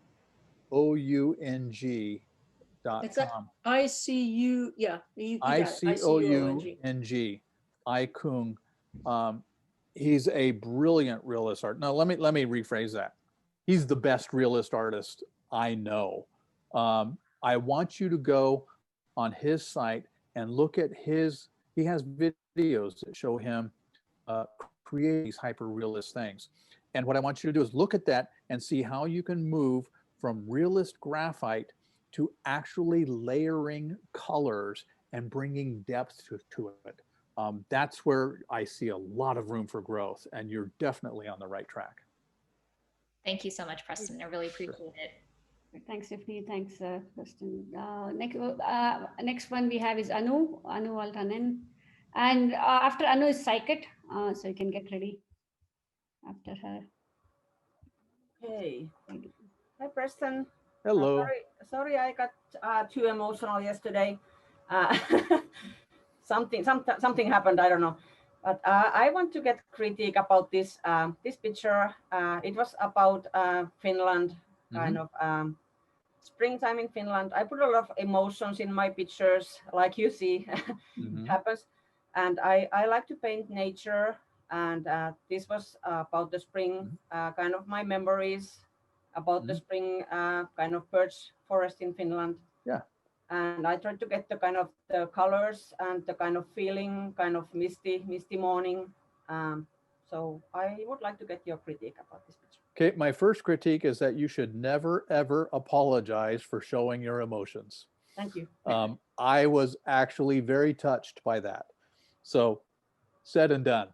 ICU, yeah. ICOUNG, iCoung. He's a brilliant realist art. No, let me rephrase that. He's the best realist artist I know. I want you to go on his site and look at his, he has videos that show him create these hyper realist things. And what I want you to do is look at that and see how you can move from realist graphite to actually layering colors and bringing depth to it. That's where I see a lot of room for growth, and you're definitely on the right track. Thank you so much, Preston. I really appreciate it. Thanks, Tiffany. Thanks, Preston. Next one we have is Anu Altanen. And after Anu is Psychic, so you can get ready after her. Hey. Hi, Preston. Hello. Sorry, I got too emotional yesterday. Something happened, I don't know. But I want to get critique about this this picture. It was about Finland, kind of springtime in Finland. I put a lot of emotions in my pictures, like you see, it happens. And I like to paint nature. And this was about the spring, kind of my memories about the spring kind of birch forest in Finland. Yeah. And I tried to get the kind of the colors and the kind of feeling, kind of misty morning. So I would like to get your critique about this picture. Okay, my first critique is that you should never, ever apologize for showing your emotions. Thank you. I was actually very touched by that. So said and done.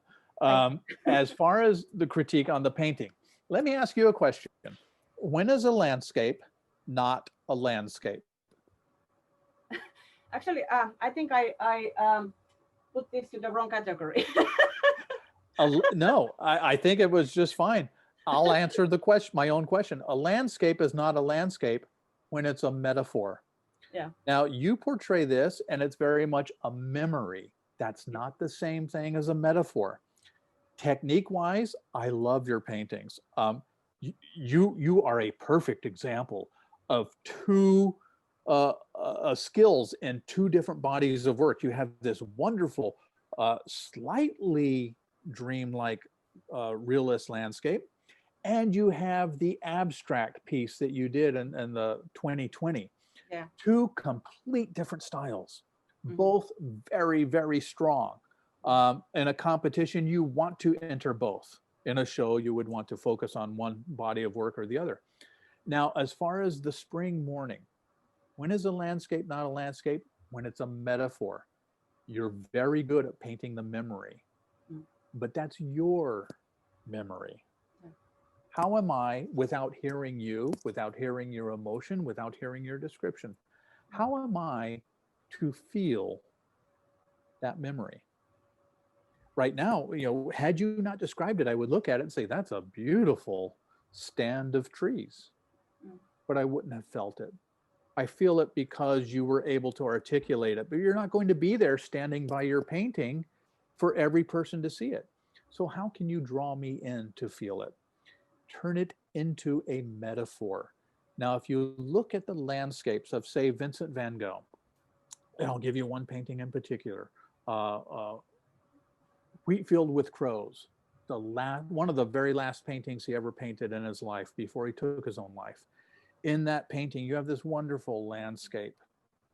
As far as the critique on the painting, let me ask you a question. When is a landscape not a landscape? Actually, I think I put this to the wrong category. No, I think it was just fine. I'll answer the question, my own question. A landscape is not a landscape when it's a metaphor. Yeah. Now you portray this and it's very much a memory. That's not the same thing as a metaphor. Technique-wise, I love your paintings. You are a perfect example of two skills in two different bodies of work. You have this wonderful, slightly dreamlike realist landscape, and you have the abstract piece that you did in the 2020. Yeah. Two complete different styles, Mhm. both very, very strong. In a competition, you want to enter both. In a show, you would want to focus on one body of work or the other. Now, as far as the spring morning, when is a landscape not a landscape? When it's a metaphor. You're very good at painting the memory, but that's your memory. How am I, without hearing you, without hearing your emotion, without hearing your description, how am I to feel that memory? Right now, you know, had you not described it, I would look at it and say, that's a beautiful stand of trees, but I wouldn't have felt it. I feel it because you were able to articulate it, but you're not going to be there standing by your painting for every person to see it. So how can you draw me in to feel it? Turn it into a metaphor. Now, if you look at the landscapes of, say, Vincent van Gogh, and I'll give you one painting in particular, Wheatfield with Crows, one of the very last paintings he ever painted in his life before he took his own life. In that painting, you have this wonderful landscape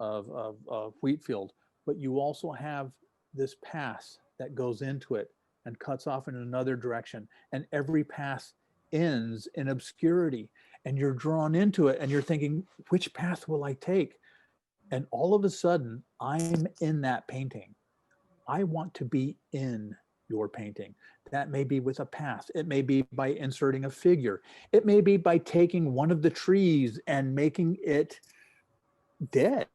of Wheatfield, but you also have this path that goes into it and cuts off in another direction. And every path ends in obscurity, and you're drawn into it and you're thinking, which path will I take? And all of a sudden, I'm in that painting. I want to be in your painting. That may be with a path. It may be by inserting a figure. It may be by taking one of the trees and making it dead.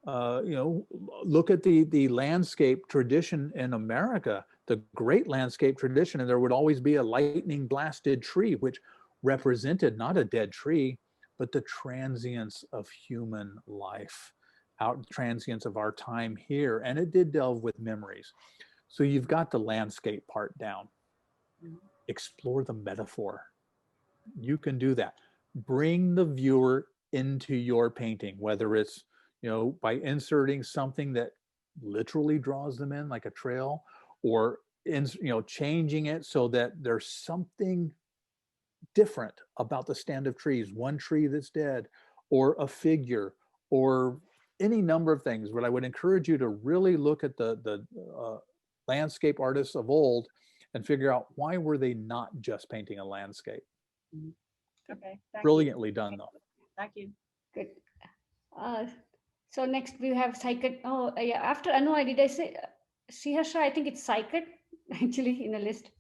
You know, look at the landscape tradition in America, the great landscape tradition, and there would always be a lightning blasted tree, which represented not a dead tree, but the transience of human life, transience of our time here. And it did delve with memories. So you've got the landscape part down. Explore the metaphor. You can do that. Bring the viewer into your painting, whether it's, you know, by inserting something that literally draws them in, like a trail, or changing it so that there's something different about the stand of trees, one tree that's dead, or a figure, or any number of things. But I would encourage you to really look at the landscape artists of old and figure out, why were they not just painting a landscape? Okay. Brilliantly done, though. Thank you. Good. So next we have Psychic. Oh, yeah. After Anu, did I say Sriharsha? I think it's Psychic actually in the list.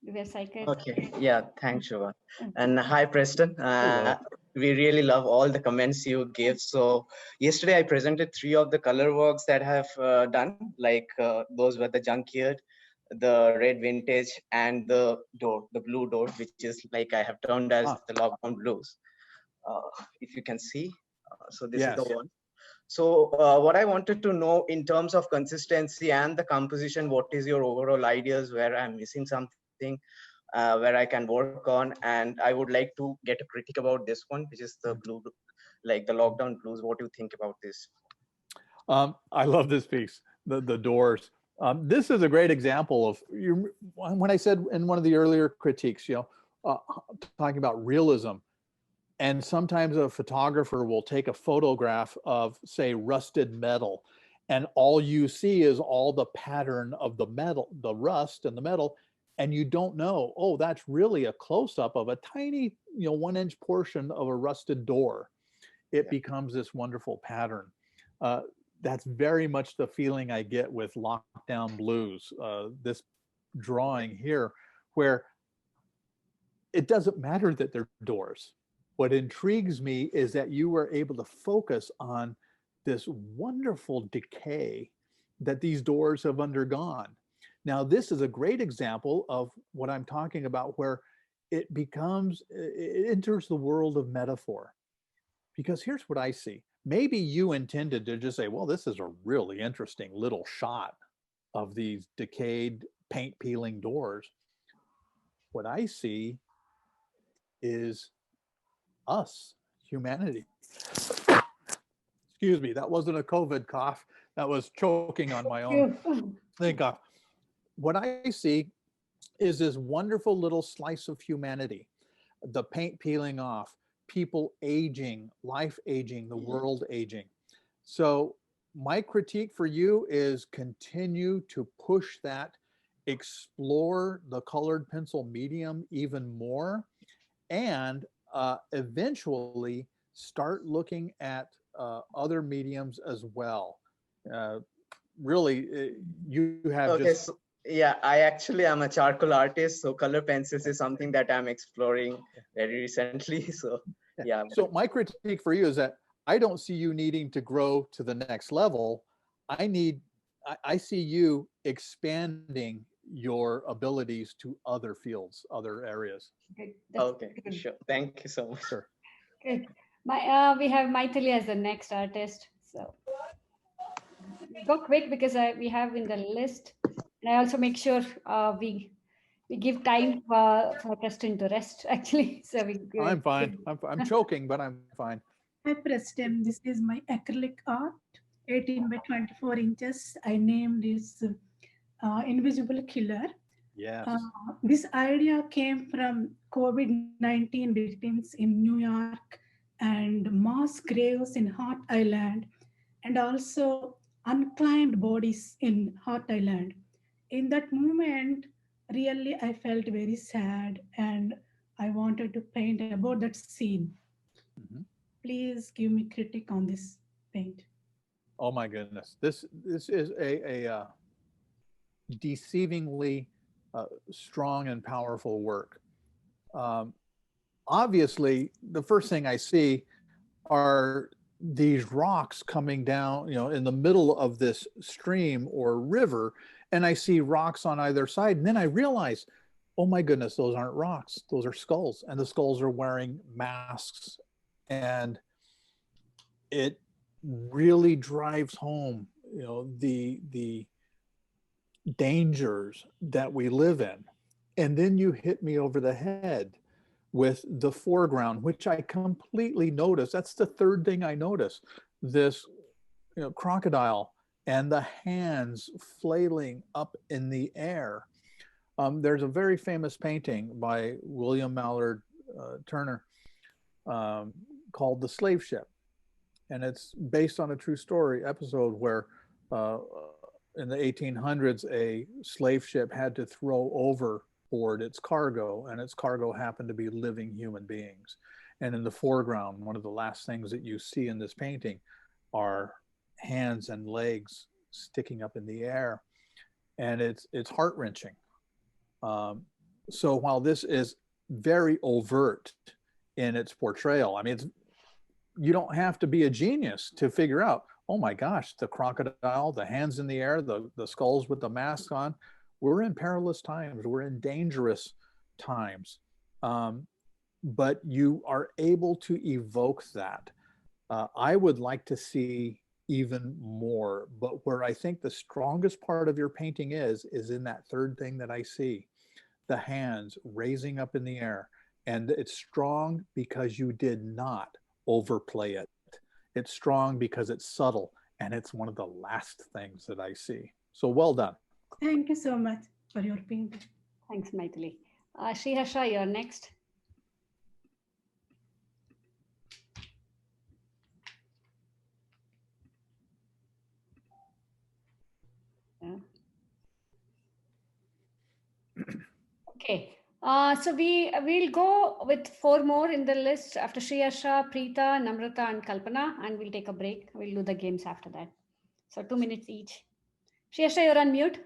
We have Psychic. Okay, yeah, thanks, Shubha. And hi, Preston. Hello. We really love all the comments you give. So yesterday I presented 3 of the color works that I have done, like those were the junk-eared, the red vintage, and the door, the blue door, which is like I have termed as the lockdown blues. If you can see, so this is the one. So what I wanted to know in terms of consistency and the composition, what is your overall ideas where I'm missing something, where I can work on? And I would like to get a critique about this one, which is the blue, like the lockdown blues. What do you think about this? I love this piece, the doors. This is a great example of, when I said in one of the earlier critiques, talking about realism, and sometimes a photographer will take a photograph of, say, rusted metal, and all you see is all the pattern of the metal, the rust and the metal, and you don't know, oh, that's really a close-up of a tiny, 1-inch portion of a rusted door. It becomes this wonderful pattern. That's very much the feeling I get with Lockdown Blues, this drawing here, where it doesn't matter that they're doors. What intrigues me is that you were able to focus on this wonderful decay that these doors have undergone. Now, this is a great example of what I'm talking about, where it enters the world of metaphor. Because here's what I see. Maybe you intended to just say, well, this is a really interesting little shot of these decayed paint peeling doors. What I see is us, humanity. Excuse me, that wasn't a COVID cough. That was choking on my own thing cough. What I see is this wonderful little slice of humanity, the paint peeling off, people aging, life aging, the world aging. So my critique for you is continue to push that, explore the colored pencil medium even more, and eventually start looking at other mediums as well. Really, you have Okay, just so yeah, I actually am a charcoal artist, so color pencils is something that I'm exploring very recently. So yeah, So my critique for you is that I don't see you needing to grow to the next level. I see you expanding your abilities to other fields, other areas. Good. That's okay, good. sure. Thank you so much. Sure. Good. We have Maithili as the next artist. So go quick because we have in the list. And I also make sure we give time for Preston to rest, actually. So I'm fine. I'm choking, but I'm fine. Hi, Preston. This is my acrylic art, 18 by 24 inches. I named this Invisible Killer. Yes. This idea came from COVID-19 victims in New York and mass graves in Hart Island, and also unclaimed bodies in Hart Island. In that moment, really, I felt very sad and I wanted to paint about that scene. Mhm. Please give me critique on this paint. Oh my goodness. This is a deceivingly strong and powerful work. Um, Obviously, the first thing I see are these rocks coming down, in the middle of this stream or river, and I see rocks on either side. And then I realize, oh my goodness, those aren't rocks, those are skulls, and the skulls are wearing masks. And it really drives home, the dangers that we live in. And then you hit me over the head with the foreground, which I completely noticed. That's the third thing I noticed. This, crocodile and the hands flailing up in the air. There's a very famous painting by William Mallard Turner called The Slave Ship. And it's based on a true story episode where in the 1800s, a slave ship had to throw overboard its cargo, and its cargo happened to be living human beings. And in the foreground, one of the last things that you see in this painting are hands and legs sticking up in the air. And it's heart-wrenching. So while this is very overt in its portrayal, I mean, you don't have to be a genius to figure out, oh my gosh, the crocodile, the hands in the air, the skulls with the mask on. We're in perilous times. We're in dangerous times. But you are able to evoke that. I would like to see even more, but where I think the strongest part of your painting is in that third thing that I see, the hands raising up in the air. And it's strong because you did not overplay it. It's strong because it's subtle, and it's one of the last things that I see. So well done. Thank you so much for your painting. Thanks, Maithili. Sriharsha, you're next. Okay. So we'll go with 4 more in the list after Sriharsha, Preeta, Namrata, and Kalpana, and we'll take a break. We'll do the games after that. So 2 minutes each. Sriharsha, you're on mute.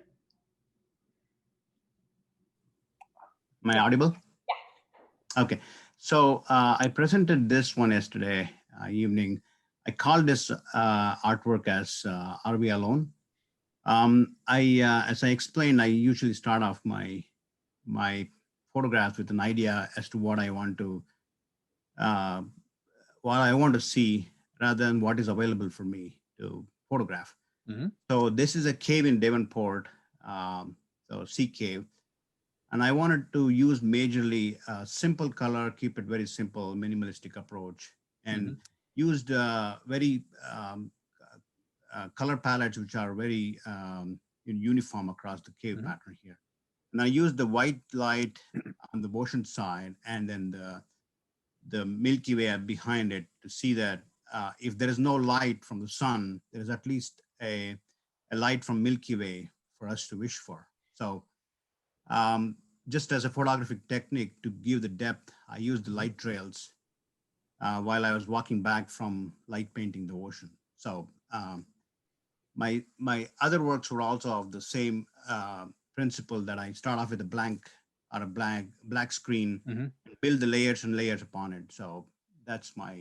Am I audible? Yeah. Okay. So I presented this one yesterday evening. I called this artwork as Are We Alone? As I explained, I usually start off my photographs with an idea as to what I want to see rather than what is available for me to photograph. Mm-hmm. So this is a cave in Devonport, so sea cave. And I wanted to use majorly simple color, keep it very simple, minimalistic approach, and used very color palettes which are very uniform across the cave pattern here. And I used the white light on the ocean side and then the Milky Way behind it to see that if there is no light from the sun, there is at least a light from Milky Way for us to wish for. So just as a photographic technique to give the depth, I used the light trails while I was walking back from light painting the ocean. So my other works were also of the same principle, that I start off with a blank or a black screen, and build the layers and layers upon it. So that's my,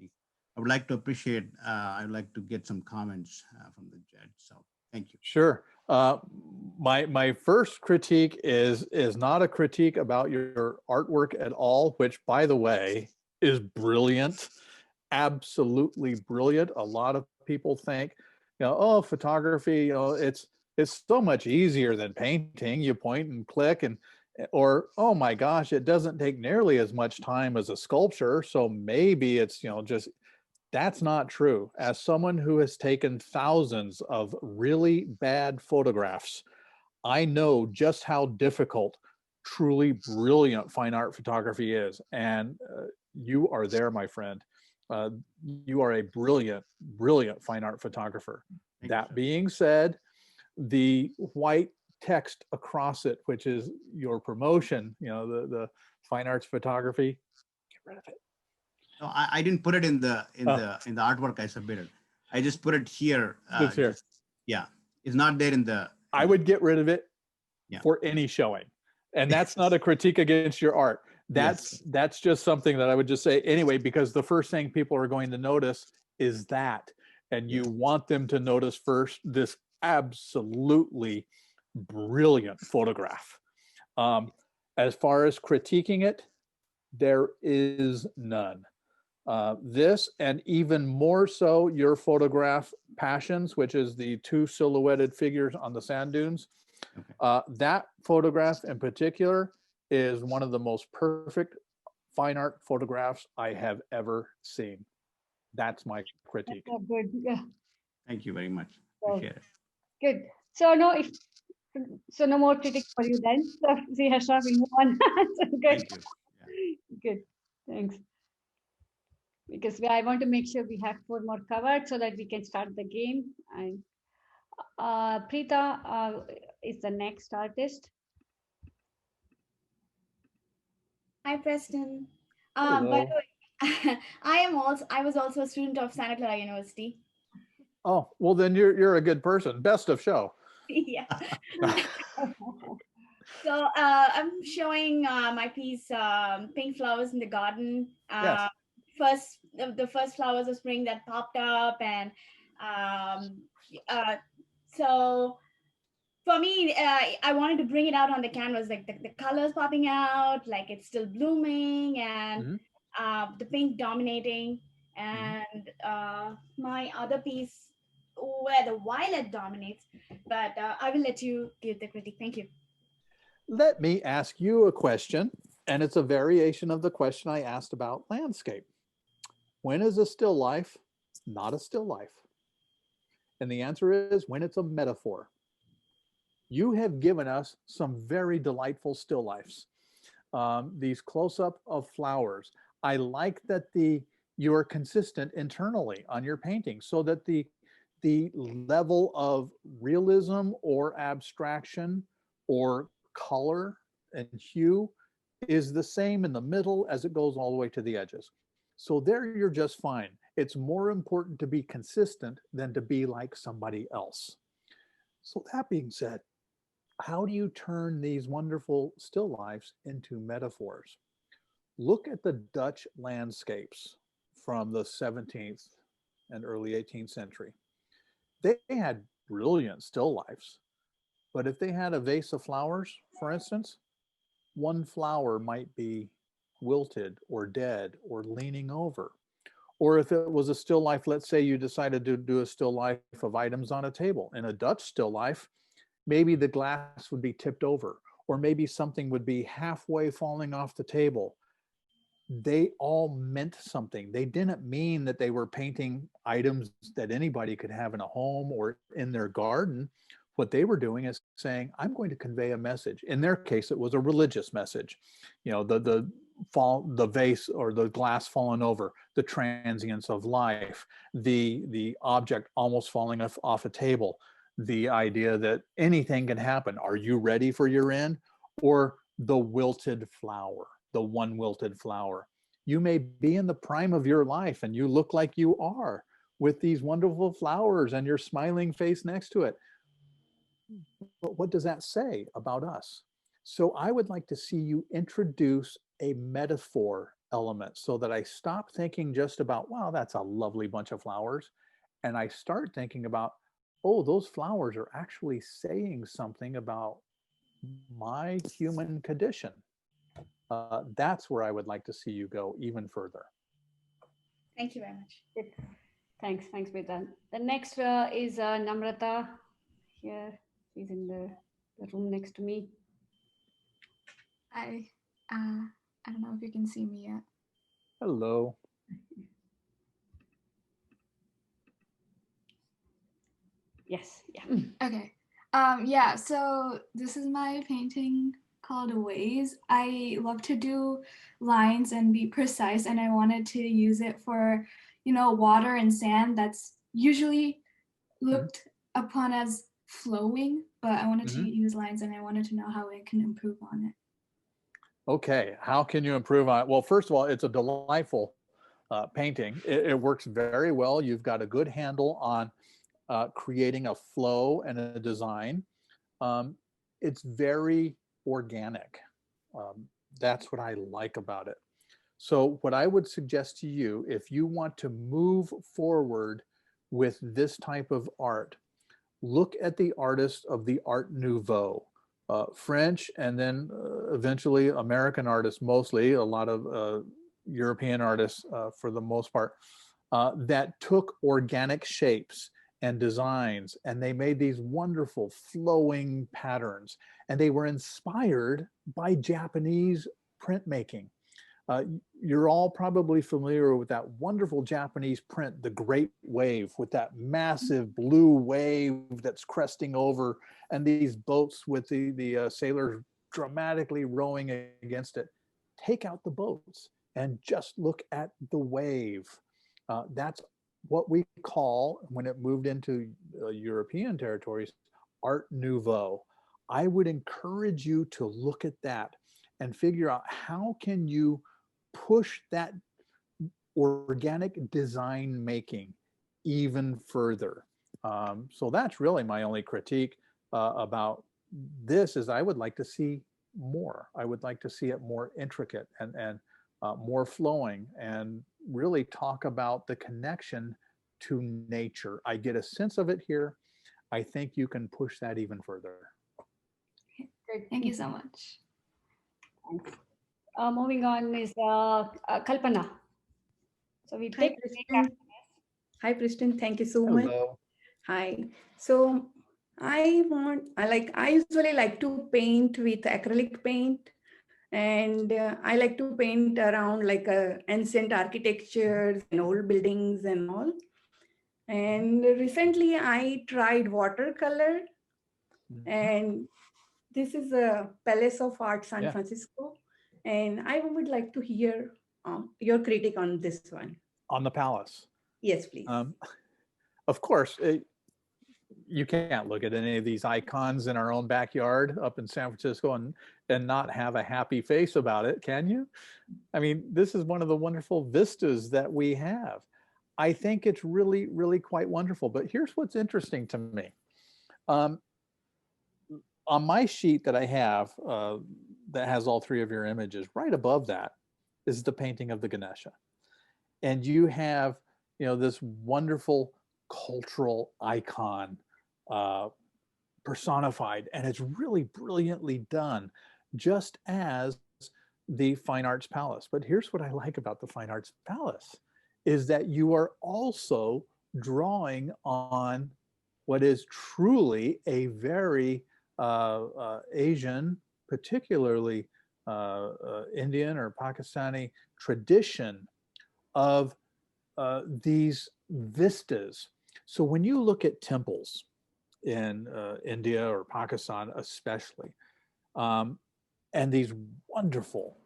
I would like to appreciate, I'd like to get some comments from the judge. So thank you. Sure. My first critique is not a critique about your artwork at all, which, by the way, is brilliant, absolutely brilliant. A lot of people think, oh, photography, it's so much easier than painting. You point and click, or, oh my gosh, it doesn't take nearly as much time as a sculpture, so maybe it's just. That's not true. As someone who has taken thousands of really bad photographs, I know just how difficult truly brilliant fine art photography is. And you are there, my friend. You are a brilliant, brilliant fine art photographer. That being said, the white text across it, which is your promotion, the fine arts photography, get rid of it. No, I didn't put it in the artwork I submitted. I just put it here. It's here. Yeah, it's not there in the. I would get rid of it for any showing, and that's not a critique against your art. That's just something that I would just say anyway, because the first thing people are going to notice is that, and you want them to notice first this absolutely brilliant photograph. As far as critiquing it, there is none. This, and even more so your photograph Passions, which is the two silhouetted figures on the sand dunes. That photograph in particular is one of the most perfect fine art photographs I have ever seen. That's my critique. That's good. Yeah. Thank you very much. So, Appreciate it. good. So no more critics for you then. So see, Harsha, we move on. So good. Thank you. Good. Thanks. Because I want to make sure we have 4 more covered so that we can start the game. And Preeta is the next artist. Hi, Preston. By the way, I was also a student of Santa Clara University. Oh, well then you're a good person. Best of show. Yeah. So I'm showing my piece, Pink Flowers in the Garden. Yes. The first flowers of spring that popped up, and so for me, I wanted to bring it out on the canvas, like the colors popping out, like it's still blooming, and the pink dominating, and my other piece where the violet dominates. But I will let you give the critique. Thank you. Let me ask you a question, and it's a variation of the question I asked about landscape. When is a still life not a still life? And the answer is when it's a metaphor. You have given us some very delightful still lifes. These close-up of flowers. I like that you are consistent internally on your painting, so that the level of realism or abstraction or color and hue is the same in the middle as it goes all the way to the edges. So there you're just fine. It's more important to be consistent than to be like somebody else. So that being said, how do you turn these wonderful still lifes into metaphors? Look at the Dutch landscapes from the 17th and early 18th century. They had brilliant still lifes, but if they had a vase of flowers, for instance, one flower might be wilted or dead or leaning over. Or if it was a still life, let's say you decided to do a still life of items on a table. In a Dutch still life, maybe the glass would be tipped over, or maybe something would be halfway falling off the table. They all meant something. They didn't mean that they were painting items that anybody could have in a home or in their garden. What they were doing is saying, I'm going to convey a message. In their case, it was a religious message. You know, the vase or the glass falling over, the transience of life, the object almost falling off a table, the idea that anything can happen. Are you ready for your end? Or the wilted flower, the one wilted flower. You may be in the prime of your life and you look like you are with these wonderful flowers and your smiling face next to it. But what does that say about us? So I would like to see you introduce a metaphor element so that I stop thinking just about, wow, that's a lovely bunch of flowers. And I start thinking about, oh, those flowers are actually saying something about my human condition. That's where I would like to see you go even further. Thank you very much. Good. Thanks, Vedant. The next is Namrata here. She's in the room next to me. I don't know if you can see me yet. Hello. Yes, yeah. Okay. Yeah, so this is my painting called Ways. I love to do lines and be precise, and I wanted to use it for, you know, water and sand that's usually looked upon as flowing, but I wanted to use lines and I wanted to know how I can improve on it. Okay, how can you improve on it? Well, first of all, it's a delightful painting. It works very well. You've got a good handle on creating a flow and a design. It's very organic. That's what I like about it. So what I would suggest to you, if you want to move forward with this type of art, look at the artists of the Art Nouveau, French, and then eventually American artists, mostly a lot of European artists for the most part, that took organic shapes and designs, and they made these wonderful flowing patterns, and they were inspired by Japanese printmaking. You're all probably familiar with that wonderful Japanese print, the Great Wave, with that massive blue wave that's cresting over, and these boats with the sailors dramatically rowing against it. Take out the boats and just look at the wave. That's what we call, when it moved into European territories, Art Nouveau. I would encourage you to look at that and figure out how can you push that organic design making even further. So that's really my only critique about this, is I would like to see more. I would like to see it more intricate and more flowing, and really talk about the connection to nature. I get a sense of it here. I think you can push that even further. Great. Thank you so much. Thanks. Moving on is Kalpana. So we take Hi, Preston. Thank you so Hello. much. Hi. So I usually like to paint with acrylic paint, and I like to paint around like ancient architectures and old buildings and all. And recently I tried watercolor, and this is a Palace of Art San Francisco. And I would like to hear your critique on this one. On the palace? Yes, please. Of course, you can't look at any of these icons in our own backyard up in San Francisco and not have a happy face about it, can you? I mean, this is one of the wonderful vistas that we have. I think it's really, really quite wonderful. But here's what's interesting to me. On my sheet that I have that has all three of your images, right above that is the painting of the Ganesha. And you have, you know, this wonderful cultural icon personified, and it's really brilliantly done, just as the Fine Arts Palace. But here's what I like about the Fine Arts Palace, is that you are also drawing on what is truly a very Asian, particularly Indian or Pakistani tradition of these vistas. So when you look at temples, in India or Pakistan especially. And these wonderful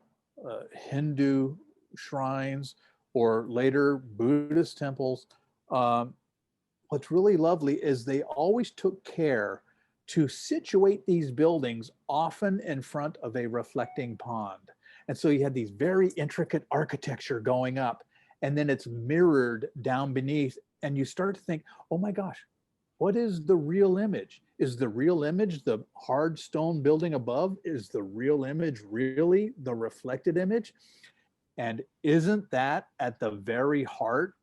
Hindu shrines or later Buddhist temples. What's really lovely is they always took care to situate these buildings often in front of a reflecting pond. And so you had these very intricate architecture going up, and then it's mirrored down beneath. And you start to think, oh my gosh, what is the real image? Is the real image the hard stone building above? Is the real image really the reflected image? And isn't that at the very heart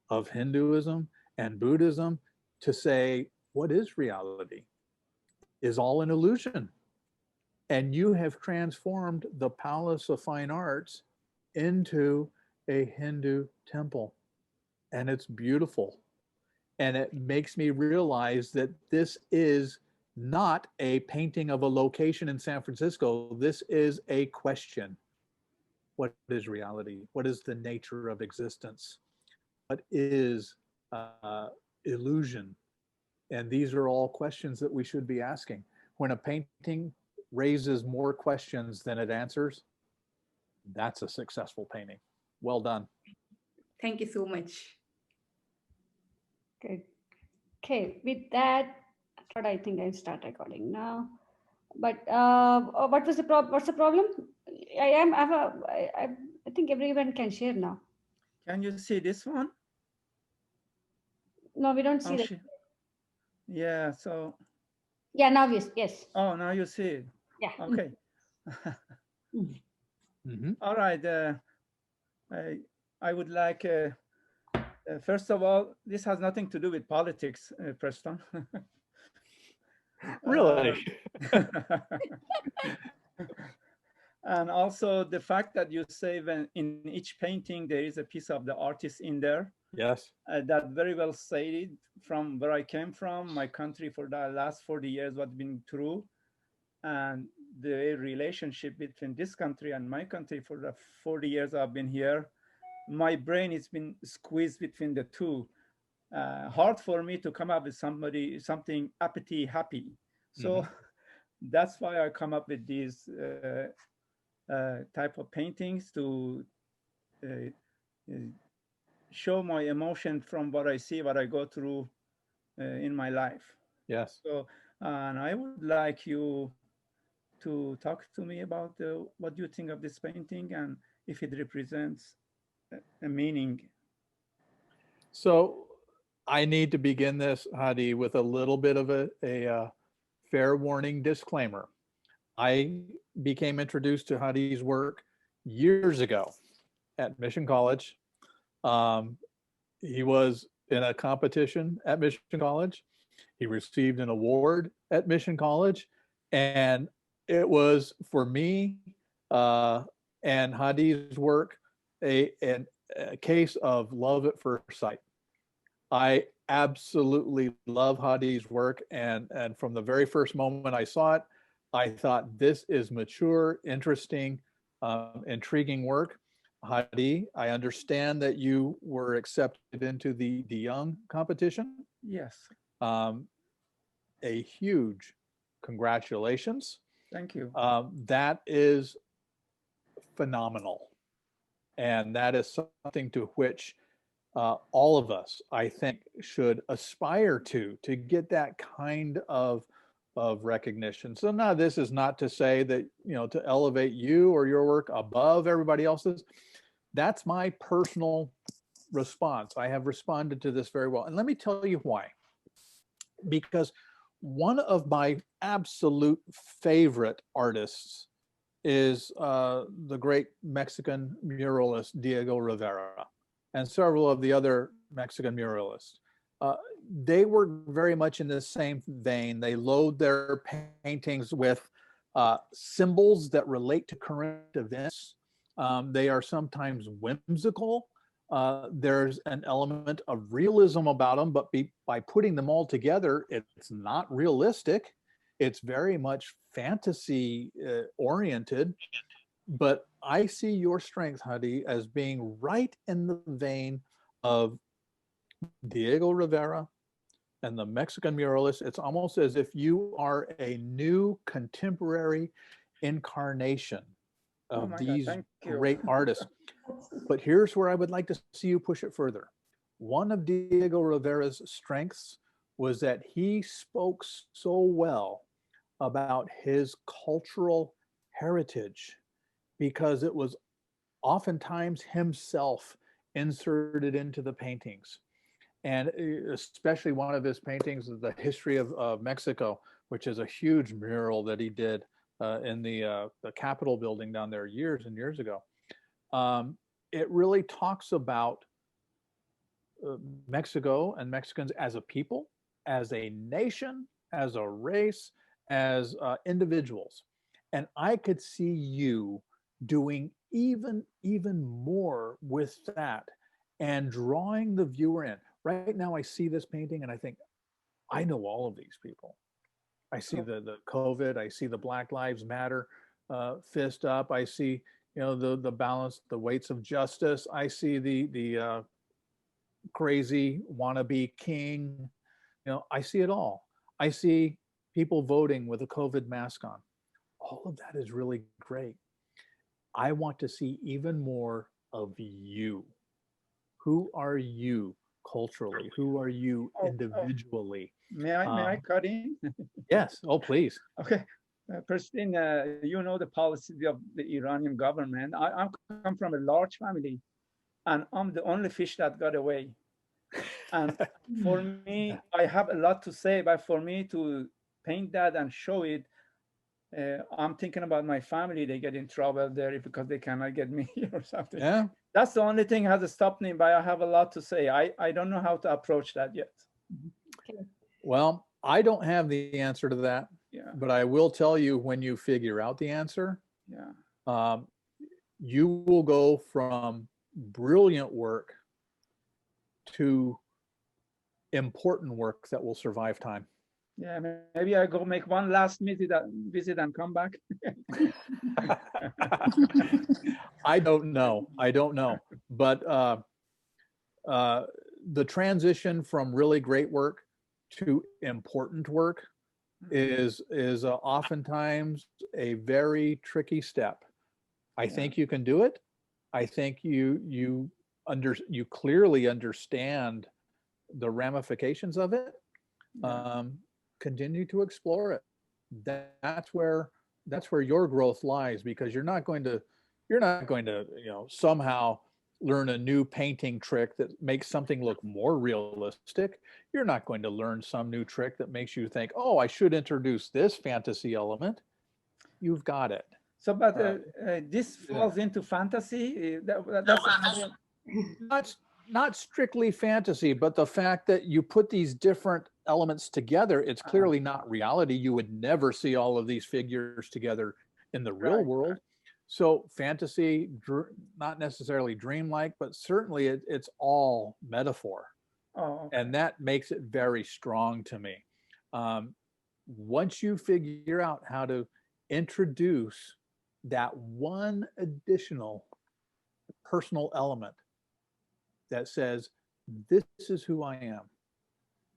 of Hinduism and Buddhism, to say, what is reality? Is all an illusion. And you have transformed the Palace of Fine Arts into a Hindu temple. And it's beautiful. And it makes me realize that this is not a painting of a location in San Francisco. This is a question. What is reality? What is the nature of existence? What is illusion? And these are all questions that we should be asking. When a painting raises more questions than it answers, that's a successful painting. Well done. Thank you so much. Good. Okay, with that, I think I'll start recording now. But what was the problem? What's the problem? I think everyone can share now. Can you see this one? No, we don't see that. Yeah, so. Yeah, now yes. Oh, now you see it. Yeah. Okay. All right. I would like, first of all, this has nothing to do with politics, Preston. Really? And also the fact that you say when in each painting there is a piece of the artist in there. Yes. That very well stated from where I came from, my country for the last 40 years, what's been through, and the relationship between this country and my country for the 40 years I've been here. My brain has been squeezed between the two. Hard for me to come up with something uppity, happy. So that's why I come up with these type of paintings to show my emotion from what I see, what I go through in my life. Yes. So, and I would like you to talk to me about what you think of this painting and if it represents a meaning. So I need to begin this, Hadi, with a little bit of a fair warning disclaimer. I became introduced to Hadi's work years ago at Mission College. He was in a competition at Mission College. He received an award at Mission College. And it was, for me and Hadi's work, a case of love at first sight. I absolutely love Hadi's work. And from the very first moment I saw it, I thought, this is mature, interesting, intriguing work. Hadi, I understand that you were accepted into the Young competition. Yes. A huge congratulations. Thank you. That is phenomenal. And that is something to which all of us, I think, should aspire to get that kind of recognition. So now this is not to say that, to elevate you or your work above everybody else's. That's my personal response. I have responded to this very well. And let me tell you why. Because one of my absolute favorite artists is the great Mexican muralist Diego Rivera, and several of the other Mexican muralists. They were very much in the same vein. They load their paintings with symbols that relate to current events. They are sometimes whimsical. There's an element of realism about them, but by putting them all together, it's not realistic. It's very much fantasy oriented. But I see your strength, Hadi, as being right in the vein of Diego Rivera, and the Mexican muralist, it's almost as if you are a new contemporary incarnation Oh of my God, these thank you. great artists. But here's where I would like to see you push it further. One of Diego Rivera's strengths was that he spoke so well about his cultural heritage, because it was oftentimes himself inserted into the paintings. And especially one of his paintings is the history of Mexico, which is a huge mural that he did in the Capitol building down there years and years ago. It really talks about Mexico and Mexicans as a people, as a nation, as a race, as individuals. And I could see you doing even more with that and drawing the viewer in. Right now, I see this painting and I think, I know all of these people. I see the COVID, I see the Black Lives Matter fist up. I see, you know, the balance, the weights of justice. I see the crazy wannabe king. You know, I see it all. I see people voting with a COVID mask on. All of that is really great. I want to see even more of you. Who are you culturally? Who are you individually? May I cut in? Yes. Oh, please. Okay. Preston, you know the policy of the Iranian government. I come from a large family, and I'm the only fish that got away. And for me, I have a lot to say, but for me to paint that and show it, I'm thinking about my family. They get in trouble there because they cannot get me or something. Yeah. That's the only thing has stopped me, but I have a lot to say. I don't know how to approach that yet. Okay. Well, I don't have the answer to that, Yeah. but I will tell you when you figure out the answer, Yeah. You will go from brilliant work to important work that will survive time. Yeah, maybe I go make one last visit and come back. I don't know. But the transition from really great work to important work is oftentimes a very tricky step. I think you can do it. I think you clearly understand the ramifications of it. Continue to explore it. That's where your growth lies, because you're not going to somehow learn a new painting trick that makes something look more realistic. You're not going to learn some new trick that makes you think, oh, I should introduce this fantasy element. You've got it. So, but this falls into fantasy. That's not strictly fantasy, but the fact that you put these different elements together, it's clearly not reality. You would never see all of these figures together in the real world. So fantasy, not necessarily dreamlike, but certainly it's all metaphor. Oh, okay. And that makes it very strong to me. Once you figure out how to introduce that one additional personal element that says, this is who I am,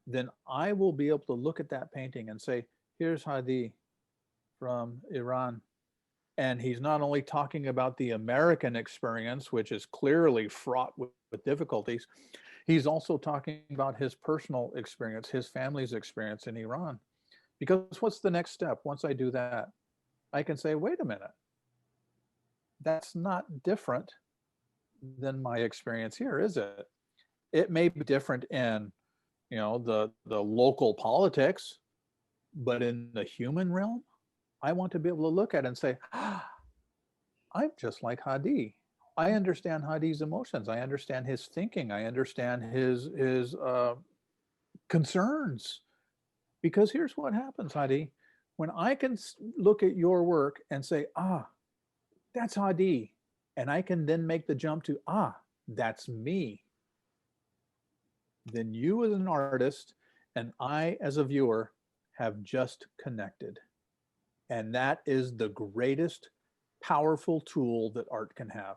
then I will be able to look at that painting and say, here's Hadi from Iran. And he's not only talking about the American experience, which is clearly fraught with difficulties, he's also talking about his personal experience, his family's experience in Iran. Because what's the next step? Once I do that, I can say, wait a minute, that's not different than my experience here, is it? It may be different in, the local politics, but in the human realm, I want to be able to look at it and say, I'm just like Hadi. I understand Hadi's emotions. I understand his thinking. I understand his concerns. Because here's what happens, Hadi. When I can look at your work and say, that's Hadi, and I can then make the jump to, that's me, then you as an artist and I as a viewer have just connected. And that is the greatest powerful tool that art can have.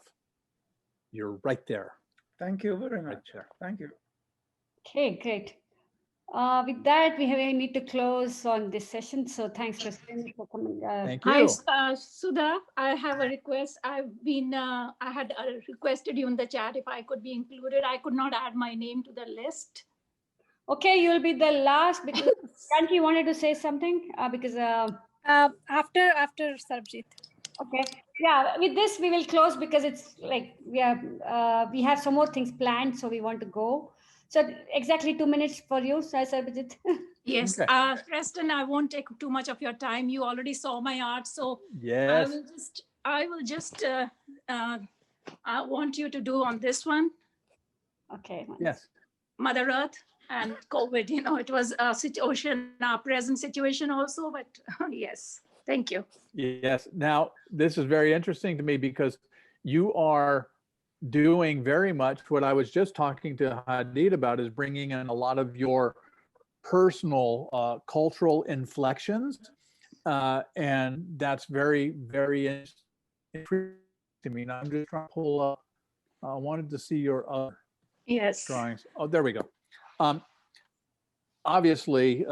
You're right there. Thank you very much. Thank you. Okay, great. With that, we need to close on this session. So thanks, Preston, for coming. Thank Hi, you. Sudha. I have a request. I had requested you in the chat if I could be included. I could not add my name to the list. Okay, you'll be the last because Frankie wanted to say something after Sarabjit. Okay, yeah. With this, we will close because it's like we have some more things planned, so we want to go. So exactly 2 minutes for you, Sarabjit. Yes, Preston, I won't take too much of your time. You already saw my art, so yes. I will just I want you to do on this one. Okay. Yes. Mother Earth and COVID, it was a situation, a present situation also, but yes, thank you. Yes. Now, this is very interesting to me because you are doing very much what I was just talking to Hadid about, is bringing in a lot of your personal cultural inflections. And that's very, very interesting to me. Now, I'm just trying to pull up. I wanted to see your other drawings. Oh, there we go. Obviously,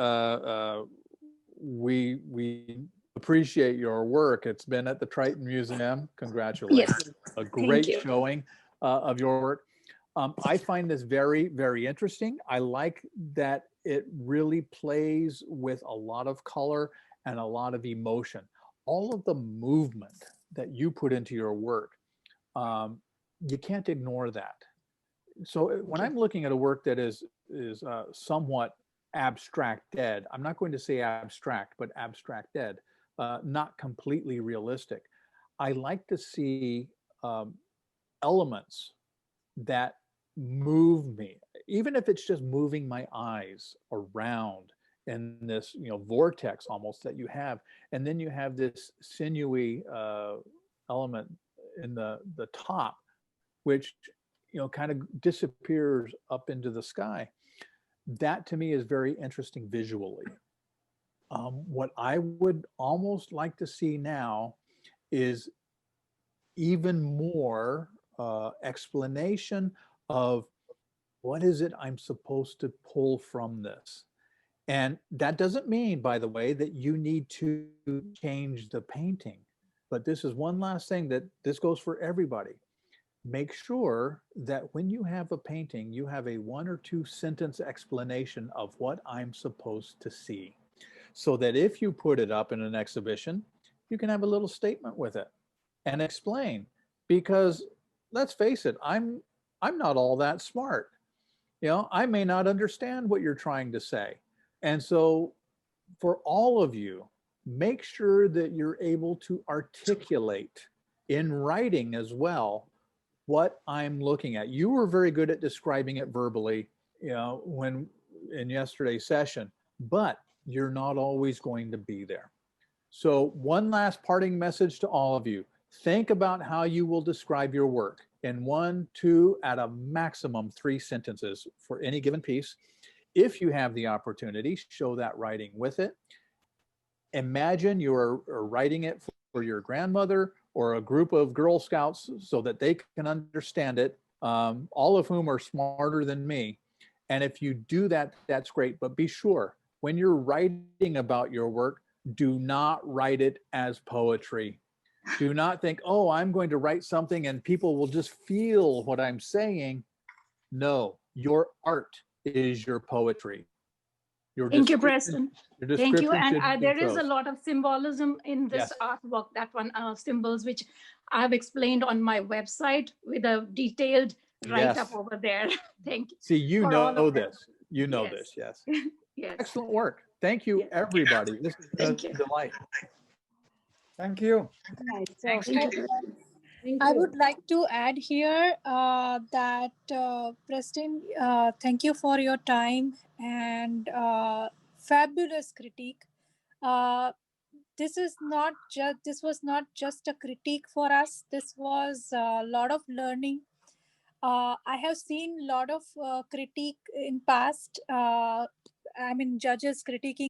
we appreciate your work. It's been at the Triton Museum. Congratulations. Yes. A great showing of your work. I find this very, very interesting. I like that it really plays with a lot of color and a lot of emotion. All of the movement that you put into your work, you can't ignore that. So when I'm looking at a work that is somewhat abstracted, I'm not going to say abstract, but abstracted, not completely realistic. I like to see elements that move me, even if it's just moving my eyes around in this vortex almost that you have, and then you have this sinewy element in the top, which kind of disappears up into the sky. That to me is very interesting visually. What I would almost like to see now is even more explanation of what is it I'm supposed to pull from this. And that doesn't mean, by the way, that you need to change the painting. But this is one last thing that this goes for everybody. Make sure that when you have a painting, you have a 1 or 2 sentence explanation of what I'm supposed to see. So that if you put it up in an exhibition, you can have a little statement with it and explain. Because let's face it, I'm not all that smart. I may not understand what you're trying to say. And so for all of you, make sure that you're able to articulate in writing as well what I'm looking at. You were very good at describing it verbally, when in yesterday's session, but you're not always going to be there. So one last parting message to all of you. Think about how you will describe your work in 1, 2, at a maximum 3 sentences for any given piece. If you have the opportunity, show that writing with it. Imagine you're writing it for your grandmother or a group of Girl Scouts so that they can understand it, all of whom are smarter than me. And if you do that, that's great. But be sure, when you're writing about your work, do not write it as poetry. Do not think, oh, I'm going to write something and people will just feel what I'm saying. No, your art is your poetry. Thank you, Preston. Thank you. And there is a prose. lot of symbolism in this artwork, that one, symbols, which I've explained on my website with a detailed write-up over there. Thank you. See, you know this. You know this, yes. Yes. Excellent work. Thank you, everybody. This is a delight. Thank you. Thank you. I would like to add here that Preston, thank you for your time and fabulous critique. This was not just a critique for us. This was a lot of learning. I have seen a lot of critique in past. Judges critiquing